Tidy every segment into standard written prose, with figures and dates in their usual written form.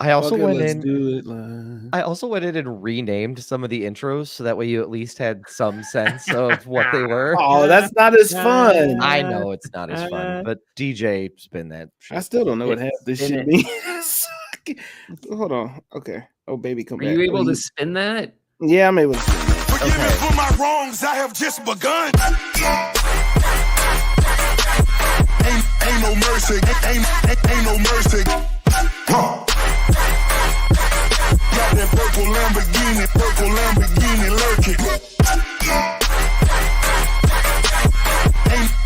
I also Okay, went let's in. do it live. I also went in and renamed some of the intros so that way you at least had some sense of what they were. Oh, that's not as fun. I know it's not as fun, but DJ spin that shit. I still don't know what half this Spin shit means. Hold on. Okay. Oh, baby, come Are back. you able to spin that? Yeah, I'm able to spin that. Forgive me for my wrongs, I have just begun. Ain't no mercy, ain't no mercy. Huh. Got that purple Lamborghini lurking.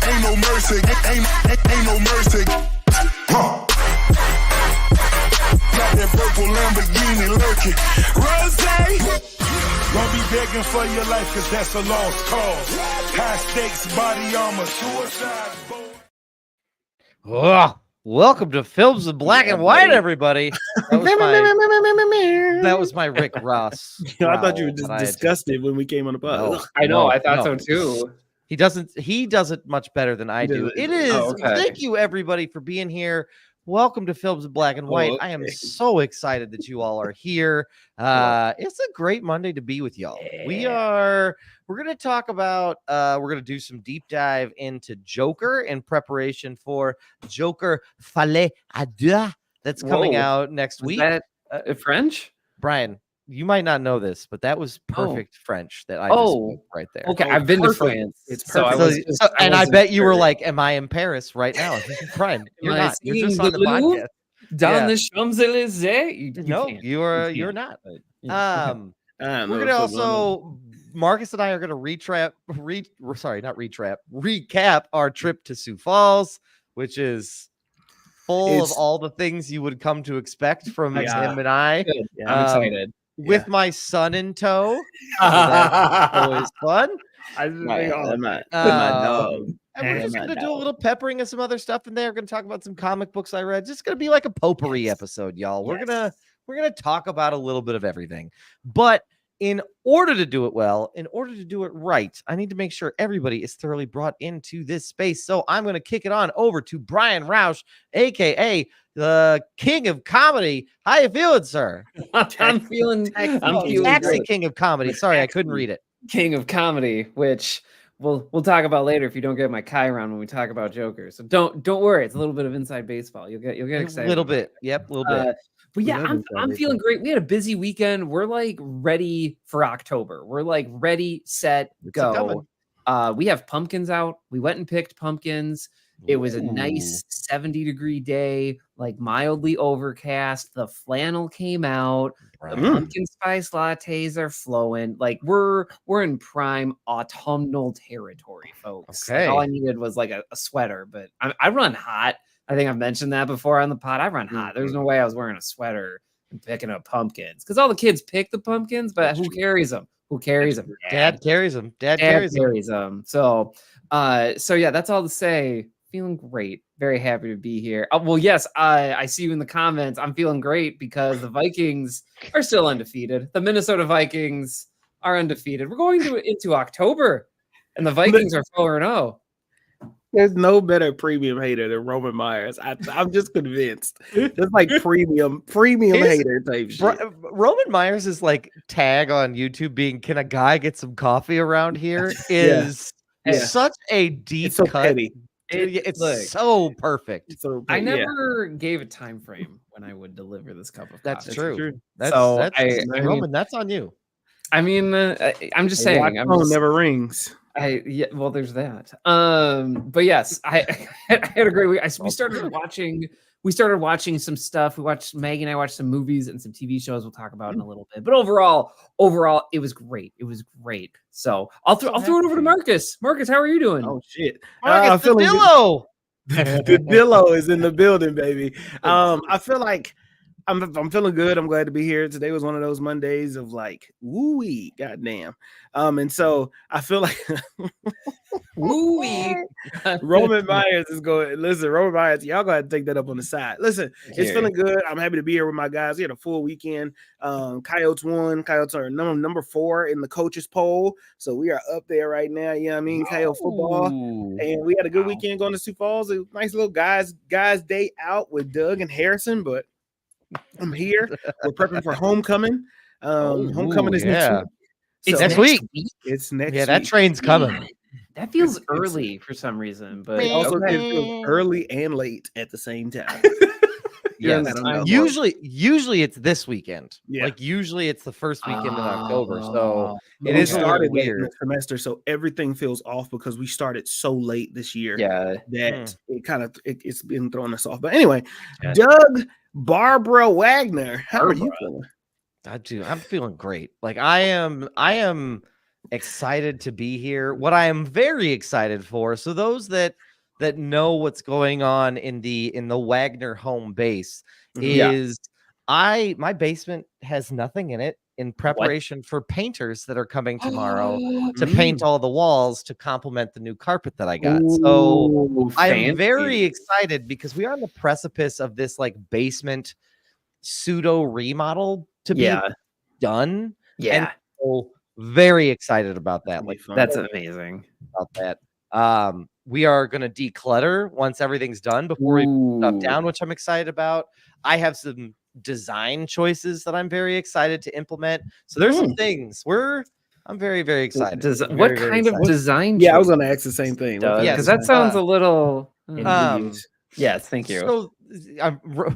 Ain't no mercy, ain't no mercy. Huh. Got that purple Lamborghini lurking. Rose! Don't be begging for your life, cause that's a lost cause. High stakes, body armor, suicide. Welcome to Films in Black and White, everybody. That was my Rick Ross. I thought you were just disgusted when we came on the pod. No, I know, I thought so too. He does it much better than I do. It is. Oh, okay. Thank you, everybody, for being here. Welcome to Films in Black and White. I am so excited that you all are here. It's a great Monday to be with y'all. We're going to talk about, we're going to do some deep dive into Joker in preparation for Joker Fallait à Deux that's coming out next week. Is that French? Brian, you might not know this, but that was perfect French that I just spoke right there. Okay, I've been to France. It's perfect. I bet you were like, "Am I in Paris right now?" Brian, you're not. You're just on the podcast. Down the Champs- Élysées? No, you're not. We're gonna also Marcus and I are gonna recap our trip to Sioux Falls, which is full of all the things you would come to expect from him and I. I'm excited. With my son in tow. So that's always fun. My dog. And we're just gonna do a little peppering of some other stuff in there. We're gonna talk about some comic books I read. Just gonna be like a potpourri episode, y'all. We're gonna talk about a little bit of everything. But in order to do it well, in order to do it right, I need to make sure everybody is thoroughly brought into this space. So I'm going to kick it on over to Brian Roush, aka the King of Comedy. How you feeling, sir? I'm feeling Taxi King of Comedy. Sorry, I couldn't read it. King of Comedy, which we'll talk about later if you don't get my Chiron when we talk about Joker. So don't worry, it's a little bit of inside baseball. You'll get excited. A little bit. Yep, a little bit. But yeah, I'm feeling great. We had a busy weekend. We're like ready for October. We're like ready, set, go. We have pumpkins out. We went and picked pumpkins. It was a nice 70-degree day, like mildly overcast. The flannel came out. The pumpkin spice lattes are flowing. Like we're in prime autumnal territory, folks. Okay. Like, all I needed was like a sweater, but I run hot. I think I've mentioned that before on the pod. I run hot. There's no way I was wearing a sweater and picking up pumpkins because all the kids pick the pumpkins, but who carries them? Who carries them? Dad carries them. Dad carries them. So yeah, that's all to say. Feeling great. Very happy to be here. Well, yes, I see you in the comments. I'm feeling great because the Vikings are still undefeated. The Minnesota Vikings are undefeated. We're going into October, and the Vikings are 4-0. There's no better premium hater than Roman Myers. I'm just convinced. Just like premium hater type shit. Roman Myers is like tag on YouTube being, "Can a guy get some coffee around here?" is such a deep it's so cut. petty. It's so perfect. I never gave a time frame when I would deliver this cup of That's coffee. true. Roman, that's on you. I mean, I'm just saying. Phone never rings. Well, there's that. But yes, I had a great week. We started watching some stuff. Maggie and I watched some movies and some TV shows we'll talk about in a little bit. But overall, it was great. It was great. So I'll throw it over to Marcus. Marcus, how are you doing? Oh shit. Marcus, the Dillo. The Dillo is in the building, baby. I feel like I'm feeling good. I'm glad to be here. Today was one of those Mondays of like, woo-wee, goddamn. And so I feel like woo-wee. Roman Myers is going. Listen, Roman Myers, y'all gotta take that up on the side. Listen, it's feeling good. I'm happy to be here with my guys. We had a full weekend. Coyotes won. Coyotes are number 4 in the coaches poll. So we are up there right now. You know what I mean? Coyote football. And we had a good weekend going to Sioux Falls. A nice little guys day out with Doug and Harrison, but I'm here. We're prepping for homecoming. Homecoming is next week. It's next week. It's next Yeah, that week. train's coming. That feels early for some reason, but It also okay. feels early and late at the same time. Yes. Usually it's this weekend. Yeah. Like usually it's the first weekend in October. So it is started late weird in the semester, so everything feels off because we started so late this year. Yeah, that it's been throwing us off. But anyway, Doug Barbara Wagner, how are you feeling? I'm feeling great. Like I am excited to be here. What I am very excited for. So those that know what's going on in the Wagner home base is my basement has nothing in it in preparation for painters that are coming tomorrow to paint all the walls to complement the new carpet that I got. So I am very excited because we are on the precipice of this like basement pseudo remodel to be done. Yeah. And so very excited about that. Like that's amazing about that. We are going to declutter once everything's done before we put stuff down, which I'm excited about. I have some design choices that I'm very excited to implement. So there's some things I'm very, very excited. What kind of design? Yeah, I was going to ask the same thing. Because that sounds a little. Yes, thank you. So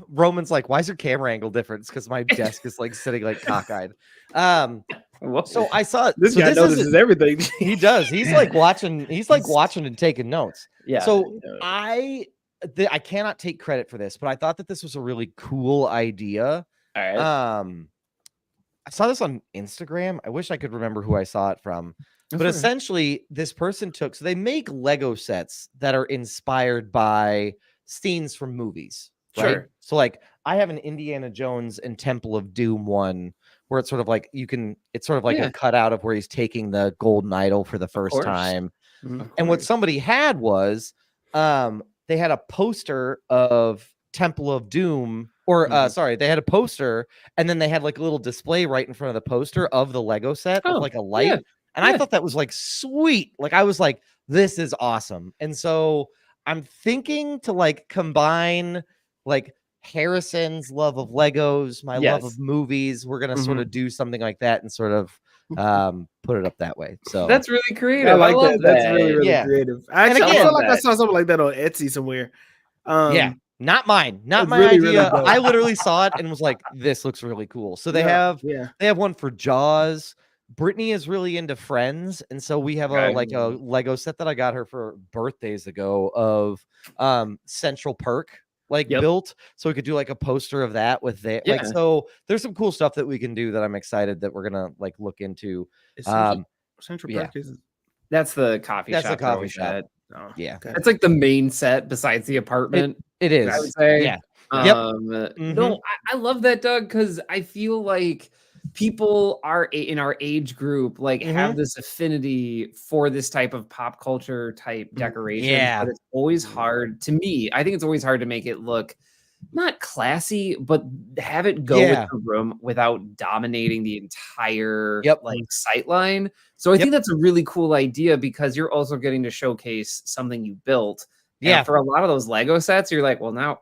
Roman's like, why is your camera angle different? It's because my desk is like sitting like cockeyed. So I saw this guy notices everything. He does. He's like watching. He's like watching and taking notes. Yeah. So I cannot take credit for this, but I thought that this was a really cool idea. All right. I saw this on Instagram. I wish I could remember who I saw it from. But essentially, this person so they make Lego sets that are inspired by scenes from movies. Right? Sure. So like I have an Indiana Jones and Temple of Doom one where it's sort of like it's sort of like a cutout of where he's taking the golden idol for the first time. And what somebody had was they had a poster of Temple of Doom they had a poster and then they had like a little display right in front of the poster of the Lego set with like a light. Yeah. And I thought that was like sweet. Like I was like, this is awesome. And so I'm thinking to like combine like Harrison's love of Legos, my love of movies. We're gonna sort of do something like that and sort of put it up that way. So that's really creative. I like that. That's really creative. I feel like I saw something like that on Etsy somewhere. Not mine, not my idea. Really I literally saw it and was like, this looks really cool. So they have one for Jaws. Brittany is really into Friends, and so we have a Lego set that I got her for birthdays ago of Central Perk built, so we could do like a poster of that with that. Like so there's some cool stuff that we can do that I'm excited that we're gonna like look into. Central Perk that's the coffee shop. That's the coffee shop. Oh, yeah, it's like the main set besides the apartment. It is. I would say. Yeah. No, I love that, Doug, because I feel like people in our age group like have this affinity for this type of pop culture type decoration. But it's always hard to me. I think it's always hard to make it look not classy, but have it go with the room without dominating the entire like sight line. So I think that's a really cool idea because you're also getting to showcase something you built. And for a lot of those Lego sets, you're like, well, now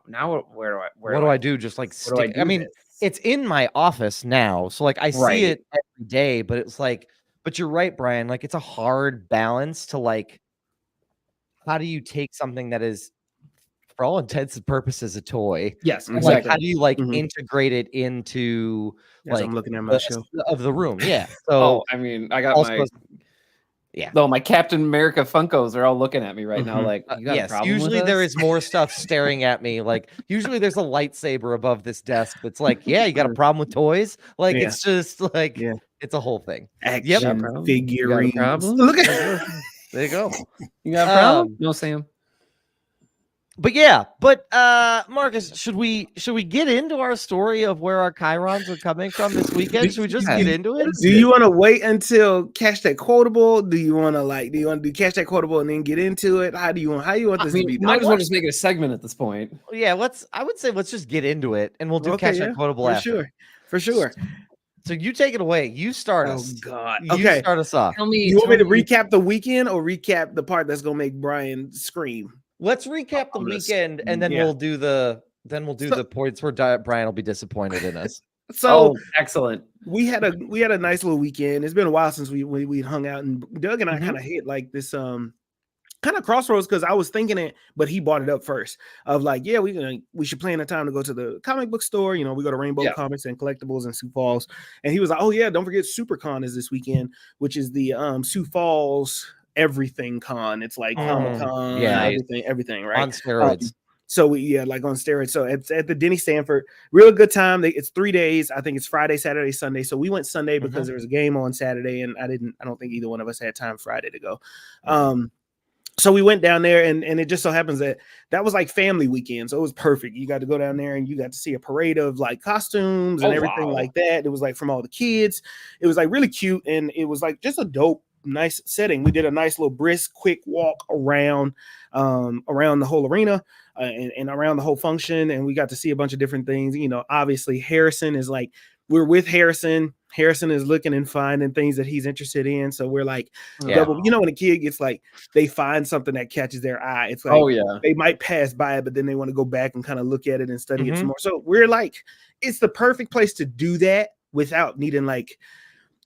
where do I do? Just like stick. I mean, it's in my office now, so like I see it every day. But it's like, but you're right, Brian. Like it's a hard balance to like, how do you take something that is, for all intents and purposes, a toy? Yes, exactly. Like how do you like integrate it into like I'm looking at my shelf of the room? Yeah. So I mean, I got my. No, my Captain America Funkos are all looking at me right now. Like, you got a problem usually with there is more stuff staring at me. Like, usually there's a lightsaber above this desk. That's like, you got a problem with toys? Like, it's just like, it's a whole thing. Action figurines. Look at there you go. You got a problem? No, Sam. But Marcus, should we get into our story of where our Chirons are coming from this weekend? Should we just get into it? Do you want to wait until catch that quotable? Do you want to catch that quotable and then get into it? How do you want this to be? Might as well just make it a segment at this point. Yeah, I would say let's just get into it and we'll do catch that quotable after. For sure. So you take it away. You start us. Oh God. You start us off. You want me to recap the weekend or recap the part that's gonna make Brian scream? Let's recap the weekend and then we'll do the Then we'll do the points where Brian will be disappointed in us. So excellent. We had a nice little weekend. It's been a while since we hung out, and Doug and I kind of hit like this kind of crossroads because I was thinking it, but he brought it up first of like, yeah, we should plan a time to go to the comic book store. You know, we go to Rainbow Comics and Collectibles in Sioux Falls, and he was like, oh yeah, don't forget SuperCon is this weekend, which is the Sioux Falls everything con. It's like Comic-Con, everything, right? On steroids. So like on steroids. So it's at the Denny Stanford, real good time. It's 3 days. I think it's Friday, Saturday, Sunday. So we went Sunday because there was a game on Saturday, and I don't think either one of us had time Friday to go. So we went down there, and it just so happens that was like family weekend. So it was perfect. You got to go down there and you got to see a parade of like costumes and everything like that. It was like from all the kids. It was like really cute. And it was like just a dope, nice setting. We did a nice little brisk, quick walk around the whole arena and around the whole function. And we got to see a bunch of different things. You know, obviously Harrison is like, we're with Harrison. Harrison is looking and finding things that he's interested in. So we're like, double, you know, when a kid gets like, they find something that catches their eye. It's like, they might pass by it, but then they want to go back and kind of look at it and study it some more. So we're like, it's the perfect place to do that without needing like,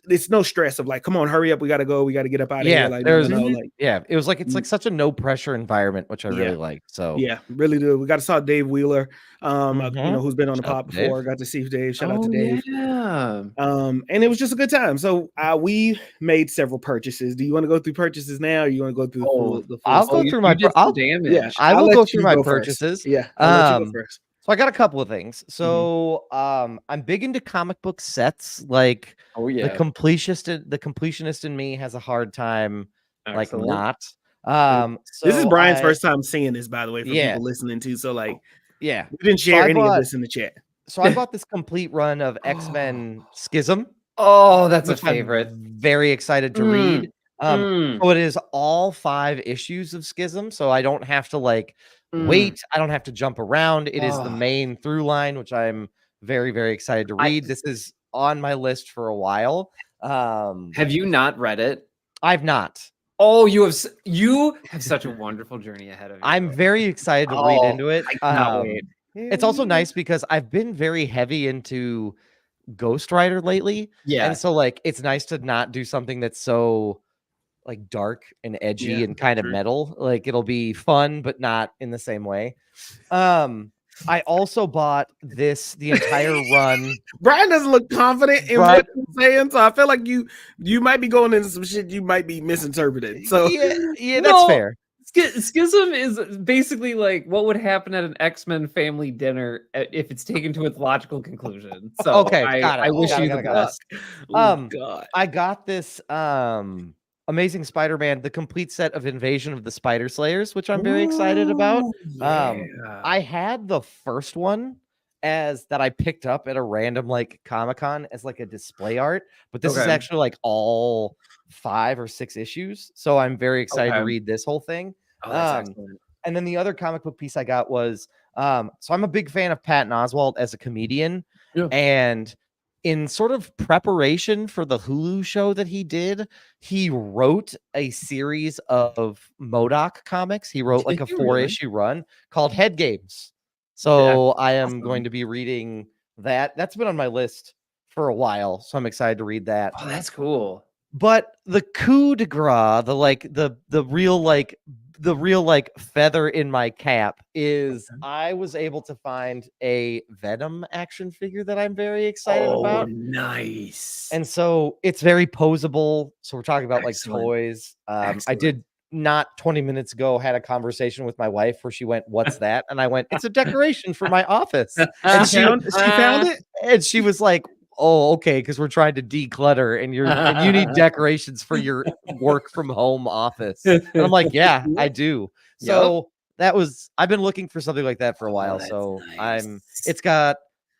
it's no stress of like, come on, hurry up. We got to go. We got to get up out of here. Like, it was like, it's like such a no pressure environment, which I really like. So really do. We got to saw Dave Wheeler, you know, who's been on the pod before. Got to see Dave. Shout out to Dave. And it was just a good time. So we made several purchases. Do you want to go through purchases now? Or you want to go through the full I'll go through my damage. I will go through my purchases. I'll let you go first. So I got a couple of things. So I'm big into comic book sets. Like the completionist in me has a hard time like not. So this is Brian's first time seeing this, by the way, for people listening to. So like, we didn't share any of this in the chat. So I bought this complete run of X-Men Schism. Oh, that's a favorite. I'm very excited to read. So it is all 5 issues of Schism. So I don't have to like wait. I don't have to jump around. It is the main through line, which I'm very, very excited to read. This is on my list for a while. Have you not read it? I've not. Oh, you have such a wonderful journey ahead of you. I'm very excited to read into it. I cannot wait. It's also nice because I've been very heavy into Ghost Rider lately. Yeah. And so like it's nice to not do something that's so like dark and edgy and kind of metal. Like it'll be fun, but not in the same way. I also bought the entire run. Brian doesn't look confident in what he's saying, so I feel like you might be going into some shit you might be misinterpreted. So yeah, that's fair. Schism is basically like what would happen at an X-Men family dinner if it's taken to its logical conclusion. So okay, I wish you the best. God. I got this Amazing Spider-Man, the complete set of Invasion of the Spider Slayers, which I'm very excited about. I had the first one that I picked up at a random like Comic-Con as like a display art, but this is actually like all 5 or 6 issues. So I'm very excited to read this whole thing. That's excellent. And then the other comic book piece I got was so I'm a big fan of Patton Oswalt as a comedian, and in sort of preparation for the Hulu show that he did, he wrote a series of MODOK comics. He wrote like a 4-issue run called Head Games. So I am going to be reading that. That's been on my list for a while, so I'm excited to read that. Oh, that's cool. But the coup de grace, the real like feather in my cap is I was able to find a Venom action figure that I'm very excited about. Nice. And so it's very posable. So we're talking about like toys. I did not 20 minutes ago had a conversation with my wife where she went, "What's that?" And I went, "It's a decoration for my office." And she found it, and she was like, "Oh, okay, because we're trying to declutter and you need decorations for your work from home office." And I'm like, "Yeah, I do." So I've been looking for something like that for a while. So nice. It's got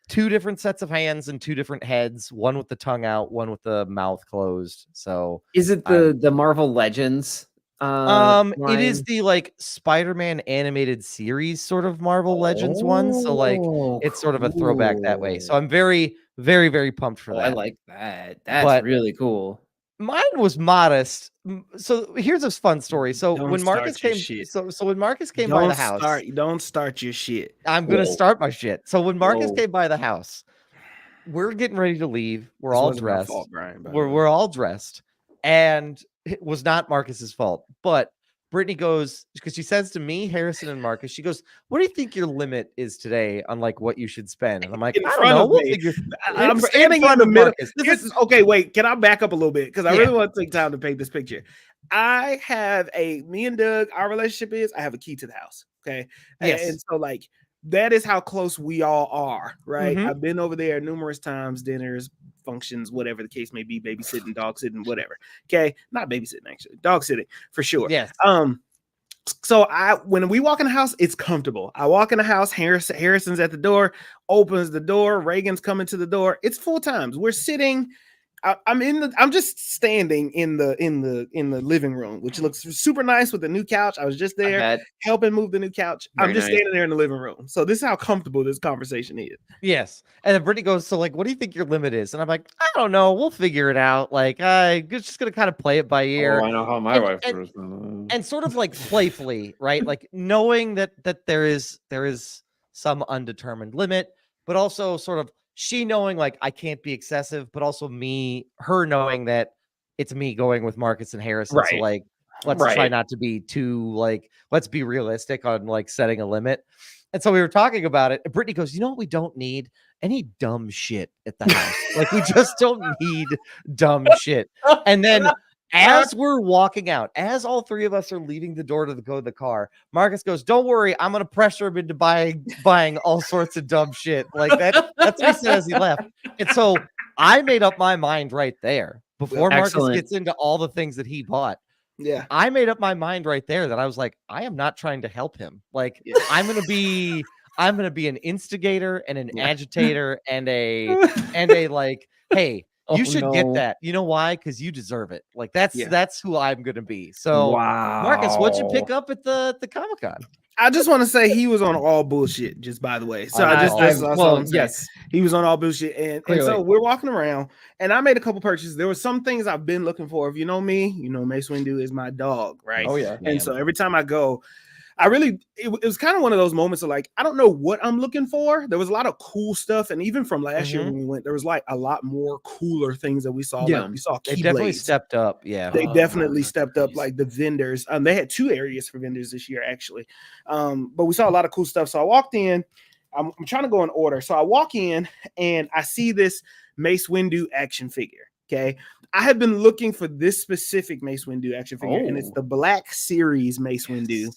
2 different sets of hands and 2 different heads, one with the tongue out, one with the mouth closed. So is it the Marvel Legends? It is the like Spider-Man animated series sort of Marvel Legends one. So like it's sort of a throwback that way. So I'm very, very, very pumped for that. I like that. That's really cool. Mine was modest. So here's a fun story. So Don't when Marcus start your came, shit. so when Marcus came by the house, Don't start your shit. I'm gonna start my shit. So when Marcus Whoa. came by the house, we're getting ready to leave. We're This all wasn't my dressed. fault, Brian, by the way. We're all dressed, and it was not Marcus's fault. But Brittany goes, because she says to me, Harrison, and Marcus, she goes, "What do you think your limit is today on like what you should spend?" And I'm like, In "I don't front know. of We'll me. figure." I'm in standing in front the of middle. Marcus. This is okay. Wait, can I back up a little bit? Because I Yeah. really want to take time to paint this picture. Me and Doug, our relationship is I have a key to the house. Okay. Yes. And so like that is how close we all are, right? Mhm. I've been over there numerous times, dinners, functions, whatever the case may be, babysitting, dog sitting, whatever. Okay. Not babysitting, actually, dog sitting for sure. Yes. So when we walk in the house, it's comfortable. I walk in the house, Harrison's at the door, opens the door, Reagan's coming to the door. It's full times. We're sitting. I'm just standing in the living room, which looks super nice with the new couch. I was just there helping move the new couch. I'm just standing there in the living room. So this is how comfortable this conversation is. Yes. And then Brittany goes, "So like, what do you think your limit is?" And I'm like, "I don't know. We'll figure it out. Like, I'm just gonna kind of play it by ear." Oh, I know how my wife was. And sort of like playfully, right? Like knowing that there is some undetermined limit, but also sort of she knowing like I can't be excessive, but also her knowing that it's me going with Marcus and Harrison. Right. So like, let's try not to be too like, let's be realistic on like setting a limit. And so we were talking about it. And Brittany goes, "You know what we don't need? Any dumb shit at the house. Like we just don't need dumb shit." And then as we're walking out, as all three of us are leaving the door to go to the car, Marcus goes, "Don't worry, I'm gonna pressure him into buying all sorts of dumb shit." Like that's what he said as he left. And so I made up my mind right there before Marcus gets into all the things that he bought. Yeah, I made up my mind right there that I was like, I am not trying to help him. Like I'm gonna be an instigator and an agitator and a like, hey, you should get that. You know why? Because you deserve it. Like that's who I'm gonna be. So Marcus, what'd you pick up at the Comic-Con? I just want to say he was on all bullshit, just by the way. So yes, he was on all bullshit. And so we're walking around and I made a couple purchases. There were some things I've been looking for. If you know me, you know Mace Windu is my dog, right? Oh yeah. And so every time I go, it was kind of one of those moments of like, I don't know what I'm looking for. There was a lot of cool stuff. And even from last year when we went, there was like a lot more cooler things that we saw. Yeah. Like we saw They definitely stepped up. Yeah. They definitely stepped up, like the vendors. They had 2 areas for vendors this year, actually. But we saw a lot of cool stuff. So I walked in. I'm trying to go in order. So I walk in and I see this Mace Windu action figure. Okay. I have been looking for this specific Mace Windu action figure, and it's the Black Series Mace Windu.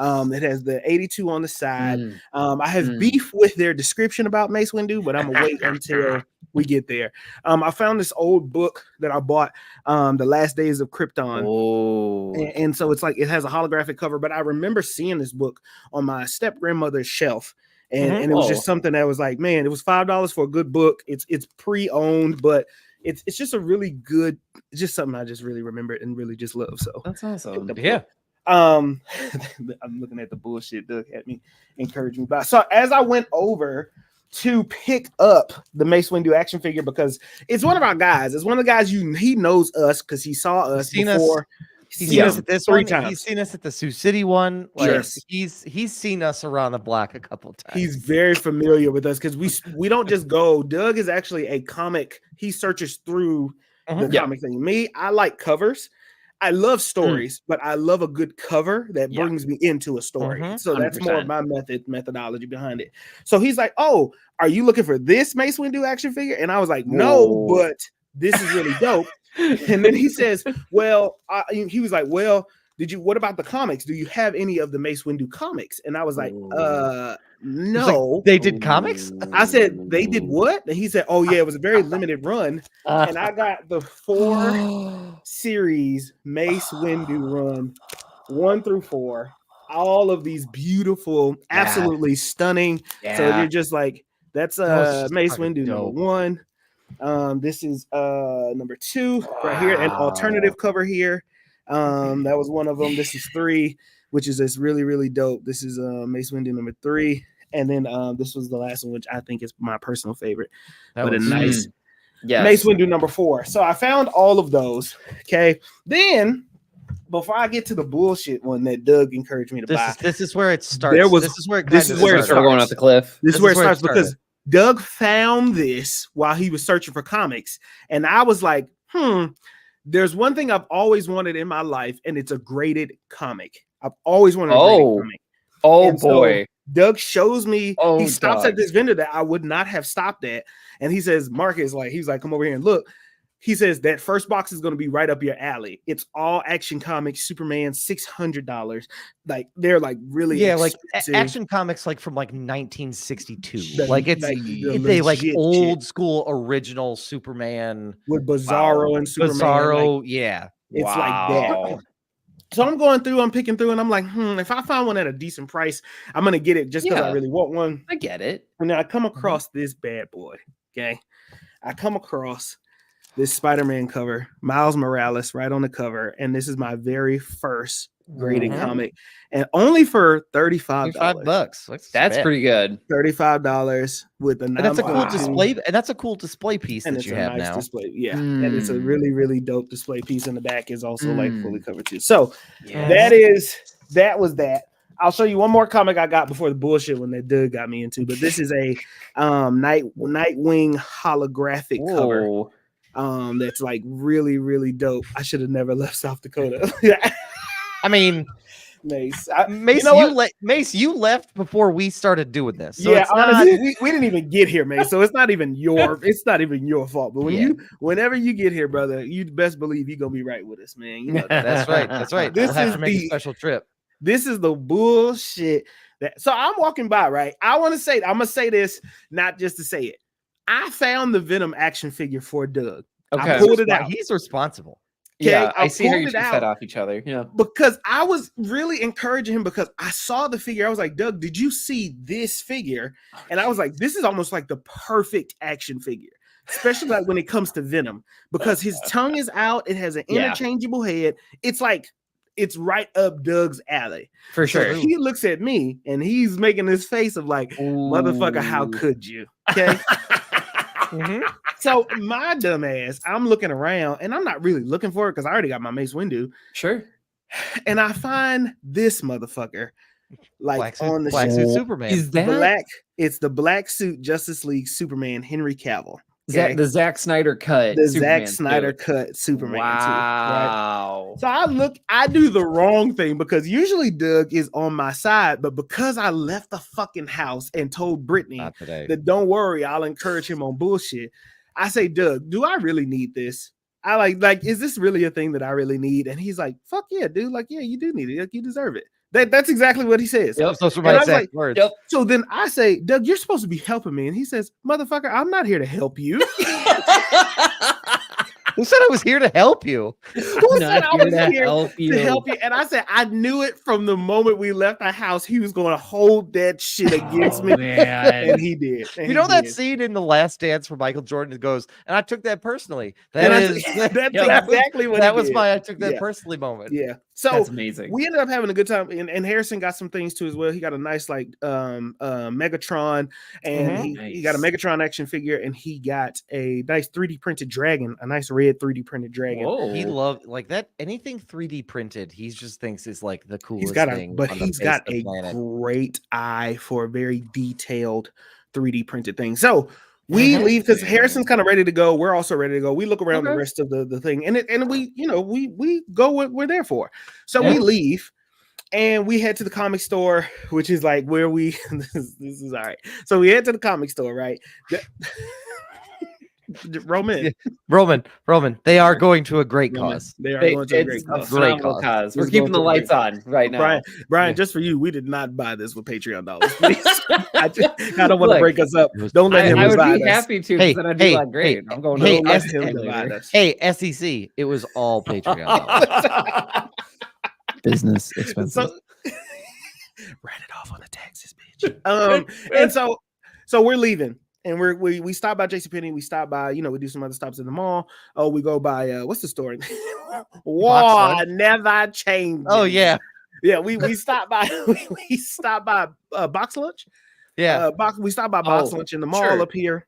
It has the 82 on the side. I have beef with their description about Mace Windu, but I'm gonna wait until we get there. I found this old book that I bought, The Last Days of Krypton. And so it's like it has a holographic cover, but I remember seeing this book on my step grandmother's shelf. And it was just something that was like, man, it was $5 for a good book. It's pre-owned, but it's just a really good, just something I just really remember and really just love. So that's awesome. Yeah. I'm looking at the bullshit Doug had me encourage me by. So as I went over to pick up the Mace Windu action figure, because it's one of our guys. It's one of the guys he knows us because he saw us before. He's seen us at this 3 times. He's seen us at the Sioux City one. Like, yes. He's seen us around the block a couple times. He's very familiar with us because we don't just go. Doug is actually a comic. He searches through the comic thing. Me, I like covers. I love stories, but I love a good cover that brings me into a story. So that's 100%. More of my methodology behind it. So he's like, "Oh, are you looking for this Mace Windu action figure?" And I was like, "No, but this is really dope." And then he says, "Well," he was like, "Well, what about the comics? Do you have any of the Mace Windu comics?" And I was like, no. Like, they did comics? I said, "They did what?" And he said, "Oh yeah, it was a very limited run." And I got the 4 series Mace Windu run, 1 through 4. All of these beautiful, absolutely stunning. So you're just like, that's Mace Windu dope. Number 1. This is number 2 right here, an alternative cover here. That was one of them. This is 3, which is this really, really dope. This is Mace Windu number 3. And then this was the last one, which I think is my personal favorite. But a Yes. Mace Windu number 4. So I found all of those. Okay. Then before I get to the bullshit one that Doug encouraged me to buy, this is where it starts. This is where it starts. We're going off the cliff. This is where it starts because Doug found this while he was searching for comics, and I was like, there's one thing I've always wanted in my life, and it's a graded comic. I've always wanted a graded comic. Oh boy. So Doug shows me, he stops at this vendor that I would not have stopped at. And he says, Marcus, he's like, come over here and look. He says that first box is going to be right up your alley. It's all Action Comics, Superman, $600. Like they're like really expensive. Action Comics from 1962. It's old school original Superman with Bizarro and Superman. Bizarro, yeah. It's like that. So I'm going through, I'm picking through, and I'm like, if I find one at a decent price, I'm gonna get it just because I really want one. I get it. And then I come across this bad boy. Okay. I come across this Spider-Man cover, Miles Morales right on the cover, and this is my very first graded comic, and only for $35. $35. That's pretty good. $35 with a that's a cool display, and that's a cool display piece that you have now. Display. Yeah, and it's a really, really dope display piece. In the back is also fully covered too. So that was that. I'll show you one more comic I got before the bullshit one that Doug got me into, but this is a Nightwing holographic cover. That's really, really dope. I should have never left South Dakota. I mean, Mace, you left before we started doing this. So honestly, we didn't even get here, Mace. So it's not even your fault. But whenever you get here, brother, you best believe you're gonna be right with us, man. You know that. That's right. That's right. We'll have to make a special trip. This is the bullshit so I'm walking by, right? I'm gonna say this not just to say it. I found the Venom action figure for Doug. Okay. I pulled it out. He's responsible. Okay? Yeah, I see how you two fed off each other. Yeah. Because I was really encouraging him because I saw the figure. I was like, Doug, did you see this figure? And I was like, this is almost like the perfect action figure, especially when it comes to Venom, because his tongue is out. It has an interchangeable head. It's right up Doug's alley. For sure. So he looks at me and he's making this face of motherfucker, how could you? Okay. So my dumb ass, I'm looking around and I'm not really looking for it because I already got my Mace Windu. Sure. And I find this motherfucker on the black suit Superman. Is that black? It's the black suit Justice League Superman Henry Cavill. Okay. The Zack Snyder cut. The Zack Snyder cut Superman. Wow. Too, right? So I do the wrong thing because usually Doug is on my side, but because I left the fucking house and told Brittany that don't worry, I'll encourage him on bullshit. I say, Doug, do I really need this? I like, is this really a thing that I really need? And he's like, fuck yeah, dude. Like, yeah, you do need it. Like, you deserve it. That's exactly what he says. Yep, those are my exact words. Yep. So then I say, Doug, you're supposed to be helping me. And he says, motherfucker, I'm not here to help you. Who said I was here to help you? Who said I was here to help you? And I said, I knew it from the moment we left the house. He was going to hold that shit against me. Man. And he did. And that scene in The Last Dance where Michael Jordan goes, and I took that personally. That's exactly what that was my I took that personally moment. Yeah. So that's amazing. We ended up having a good time. And Harrison got some things too as well. He got a nice Megatron, and he got a Megatron action figure, and he got a nice 3D printed dragon, a nice red 3D printed dragon. Whoa. He loved that anything 3D printed. He just thinks is the coolest thing. But he's got a great eye for a very detailed 3D printed thing. So we leave because Harrison's kind of ready to go. We're also ready to go. We look around the rest of the thing, and we go what we're there for. So we leave. And we head to the comic store, which is where we this is all right. So we head to the comic store, right? Roman, they are going to a great cause. They are going to a great cause. We're keeping the lights on right now. Brian, just for you, we did not buy this with Patreon dollars. I don't want to break us up. Don't let him. I would be happy to. Then I'd be great. I'm going. Hey, SEC, it was all Patreon dollars. Business expenses. Write it off on the taxes, bitch. And so we're leaving. And we stop by JCPenney. We stop by, we do some other stops in the mall. Oh, we go by what's the store? War never changes. Oh yeah, yeah. We stop by. We stop by Box Lunch. Yeah, we stop by Box Lunch in the mall up here.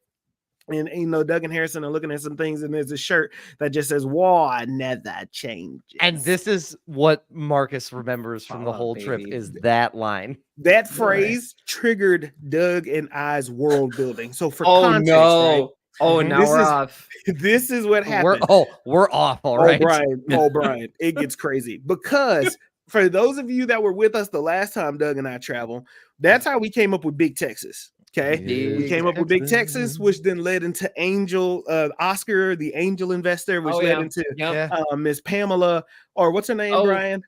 And you know, Doug and Harrison are looking at some things, and there's a shirt that just says "War never changes." And this is what Marcus remembers from the whole trip is that line. That phrase triggered Doug and I's world building. So for context, right? Oh, now we're off. This is what happened. We're off. All right. Brian, it gets crazy because for those of you that were with us the last time Doug and I traveled, that's how we came up with Big Texas. Okay, we came up with Big Texas, which then led into Oscar, the angel investor, which led into Miss Pamela, or what's her name, Brian?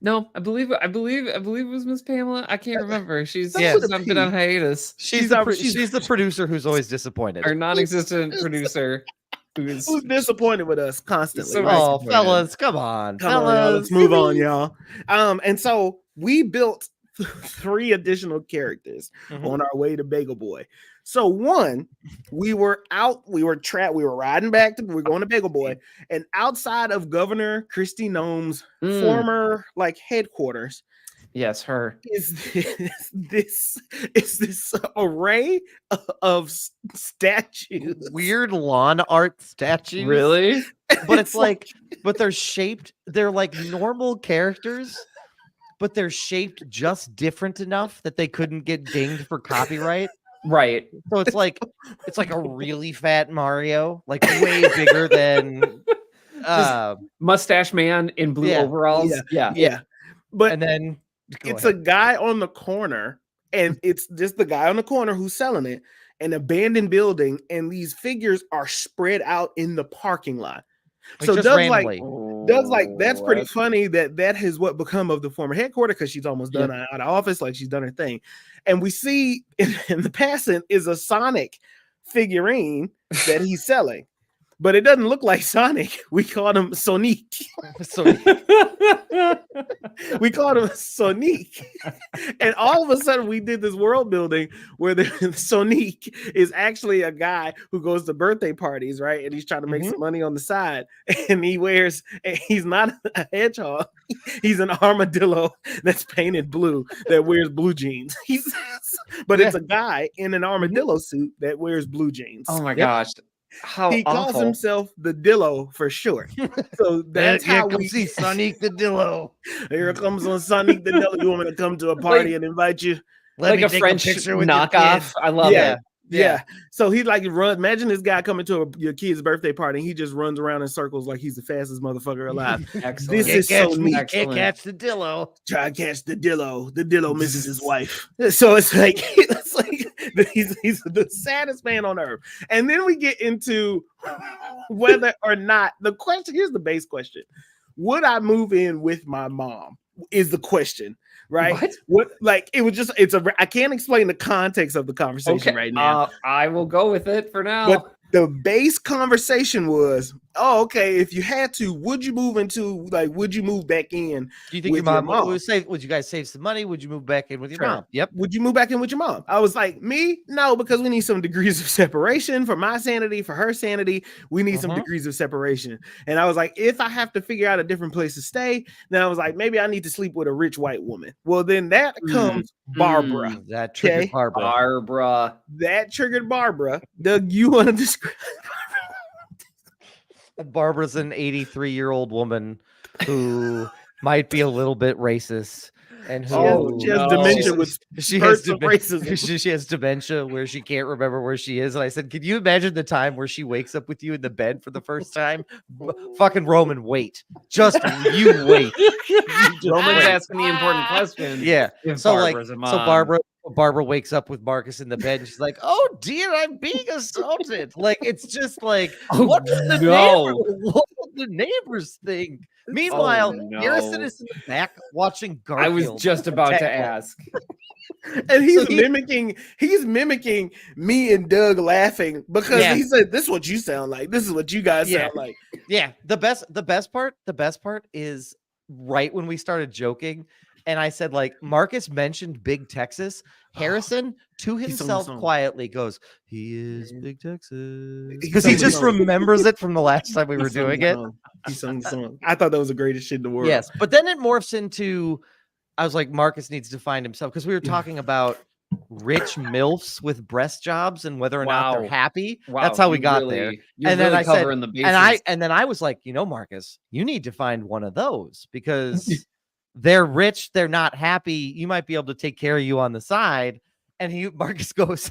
No, I believe it was Miss Pamela. I can't remember. She's been on hiatus. She's the producer who's always disappointed. Our non-existent producer. Who's disappointed with us constantly. So fellas, come on, y'all. Let's move on, y'all. And so we built 3 additional characters on our way to Bagel Boy. So one, we were riding back we were going to Bagel Boy, and outside of Governor Kristi Noem's former headquarters, yes, her is this array of statues, weird lawn art statues, really, but it's but they're like normal characters, but they're shaped just different enough that they couldn't get dinged for copyright. Right. So it's like a really fat Mario, like way bigger than mustache man in blue overalls. Yeah. But and then it's a guy on the corner, and it's just the guy on the corner who's selling it, an abandoned building, and these figures are spread out in the parking lot. So Doug's like, that's pretty funny that is what become of the former headquarters, because she's almost done out of office, like she's done her thing. And we see in the passing is a Sonic figurine that he's selling, but it doesn't look like Sonic. We called him Sonic. We called him Sonic. And all of a sudden we did this world building where the Sonic is actually a guy who goes to birthday parties, right? And he's trying to make some money on the side. And he's not a hedgehog. He's an armadillo that's painted blue that wears blue jeans. It's a guy in an armadillo suit that wears blue jeans. Oh my gosh. How he awful. calls himself the Dillo for short. So that's how we see Sonic the Dillo. Here comes on Sonic the Dillo. You want me to come to a party and invite you? Let me take French a picture with knockoff. I love it. Yeah. So he imagine this guy coming to your kid's birthday party, and he just runs around in circles like he's the fastest motherfucker alive. Excellent. This is so neat. Can't catch the Dillo. Try to catch the Dillo. The Dillo misses his wife. So it's like he's the saddest man on earth. And then we get into whether or not here's the base question. Would I move in with my mom? Is the question. Right? I can't explain the context of the conversation right now. I will go with it for now. But the base conversation was, okay, if you had to, would you move back in? Do you think your mom would you guys save some money? Would you move back in with your mom? Yep. Would you move back in with your mom? I was like, me? No, because we need some degrees of separation for my sanity, for her sanity. We need some degrees of separation. And I was like, if I have to figure out a different place to stay, then I was like, maybe I need to sleep with a rich white woman. Well, then that comes Barbara. That triggered Barbara. That triggered Barbara. Doug, you want to describe Barbara's an 83-year-old woman who might be a little bit racist, and who she has dementia with racism. She has dementia where she can't remember where she is. And I said, can you imagine the time where she wakes up with you in the bed for the first time? Fucking Roman, wait. Just you wait. Roman's asking the important question. Yeah. So Barbara wakes up with Marcus in the bed, and she's like, "Oh dear, I'm being assaulted." Like, it's just like, what would the neighbors think? Meanwhile, Harrison is in the back watching Garfield. I was just about to ask. And he's mimicking me and Doug laughing because he said, "This is what you sound like. This is what you guys sound like." Yeah. The best part is right when we started joking. And I said, Marcus mentioned Big Texas. Harrison, to himself quietly, goes, "He is Big Texas." Because he just remembers it from the last time we were doing it. He sung the song. I thought that was the greatest shit in the world. Yes. But then it morphs into, I was like, Marcus needs to find himself. Because we were talking about rich MILFs with breast jobs and whether or not they're happy. Wow. That's how we got there. And then I said, and then I was like, Marcus, you need to find one of those because they're rich, they're not happy. You might be able to take care of you on the side. And Marcus goes,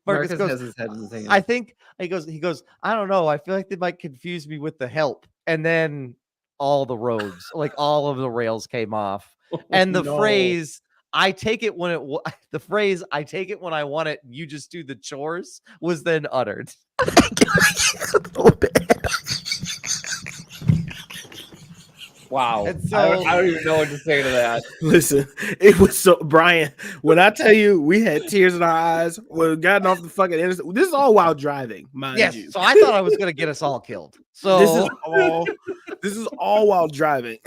Marcus has his head in his hand. I think he goes, I don't know. I feel like they might confuse me with the help. And then all the roads, like all of the rails came off. And the phrase, I take it when I want it, you just do the chores, was then uttered. Wow. So, I don't even know what to say to that. Listen, it was so Brian. When I tell you we had tears in our eyes when we gotten off the fucking interstate. This is all while driving, mind you. So I thought I was gonna get us all killed. So this is all while driving.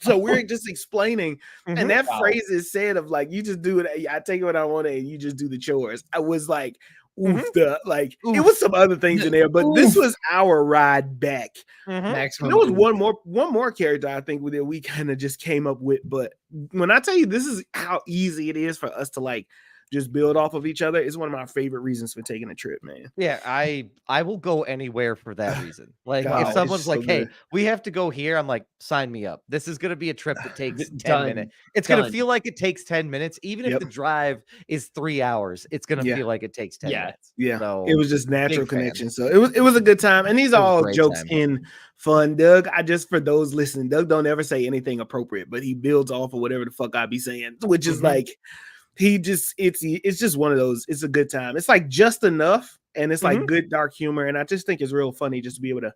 So we're just explaining, and that phrase is said of like you just do it. I take it what I want and you just do the chores. I was like, it was some other things in there, but this was our ride back. There was one more character I think that we kind of just came up with, but when I tell you this is how easy it is for us to like just build off of each other, it's one of my favorite reasons for taking a trip, man. Yeah, I will go anywhere for that reason. Like if someone's like, hey, we have to go here, I'm like, sign me up. This is gonna be a trip that takes 10 minutes. It's gonna feel like it takes 10 minutes, even if the drive is 3 hours. It's gonna feel like it takes 10 minutes. Yeah, so, it was just natural connection. So it was a good time, and these are all jokes in fun. Doug, for those listening, Doug don't ever say anything appropriate, but he builds off of whatever the fuck I be saying, which is like. It's just one of those. It's a good time. It's like just enough, and it's like good dark humor. And I just think it's real funny just to be able to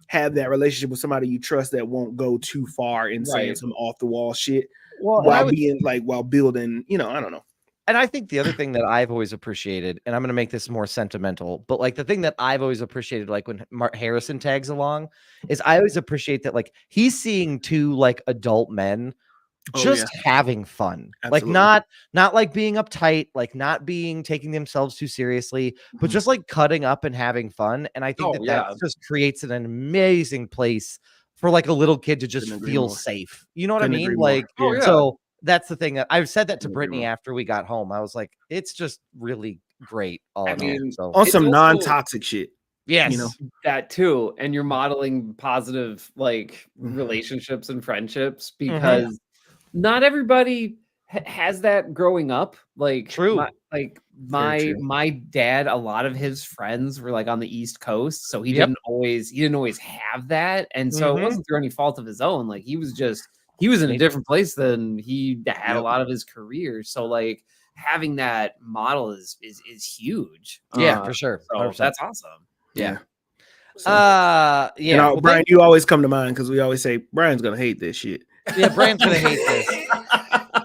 have that relationship with somebody you trust that won't go too far in saying some off the wall shit while building. I don't know. And I think the other thing that I've always appreciated, and I'm going to make this more sentimental, but like the thing that I've always appreciated, like when Harrison tags along, is I always appreciate that like he's seeing two like adult men. Having fun. Absolutely. Like not like being uptight, like not taking themselves too seriously, but just like cutting up and having fun. And I think that just creates an amazing place for like a little kid to just feel safe. You know what I mean? Like, so that's the thing that I've said that to Brittany after we got home. I was like, it's just really great. On some non-toxic shit. Yes, that too. And you're modeling positive like relationships and friendships because not everybody has that growing up. Like my dad, a lot of his friends were like on the East Coast, so he didn't always have that, and so it wasn't through any fault of his own. Like he was in a different place than he had a lot of his career. So like having that model is huge. For sure. So that's awesome. Yeah. So, Brian, you always come to mind because we always say Brian's gonna hate this shit. Yeah, Brian's gonna hate this.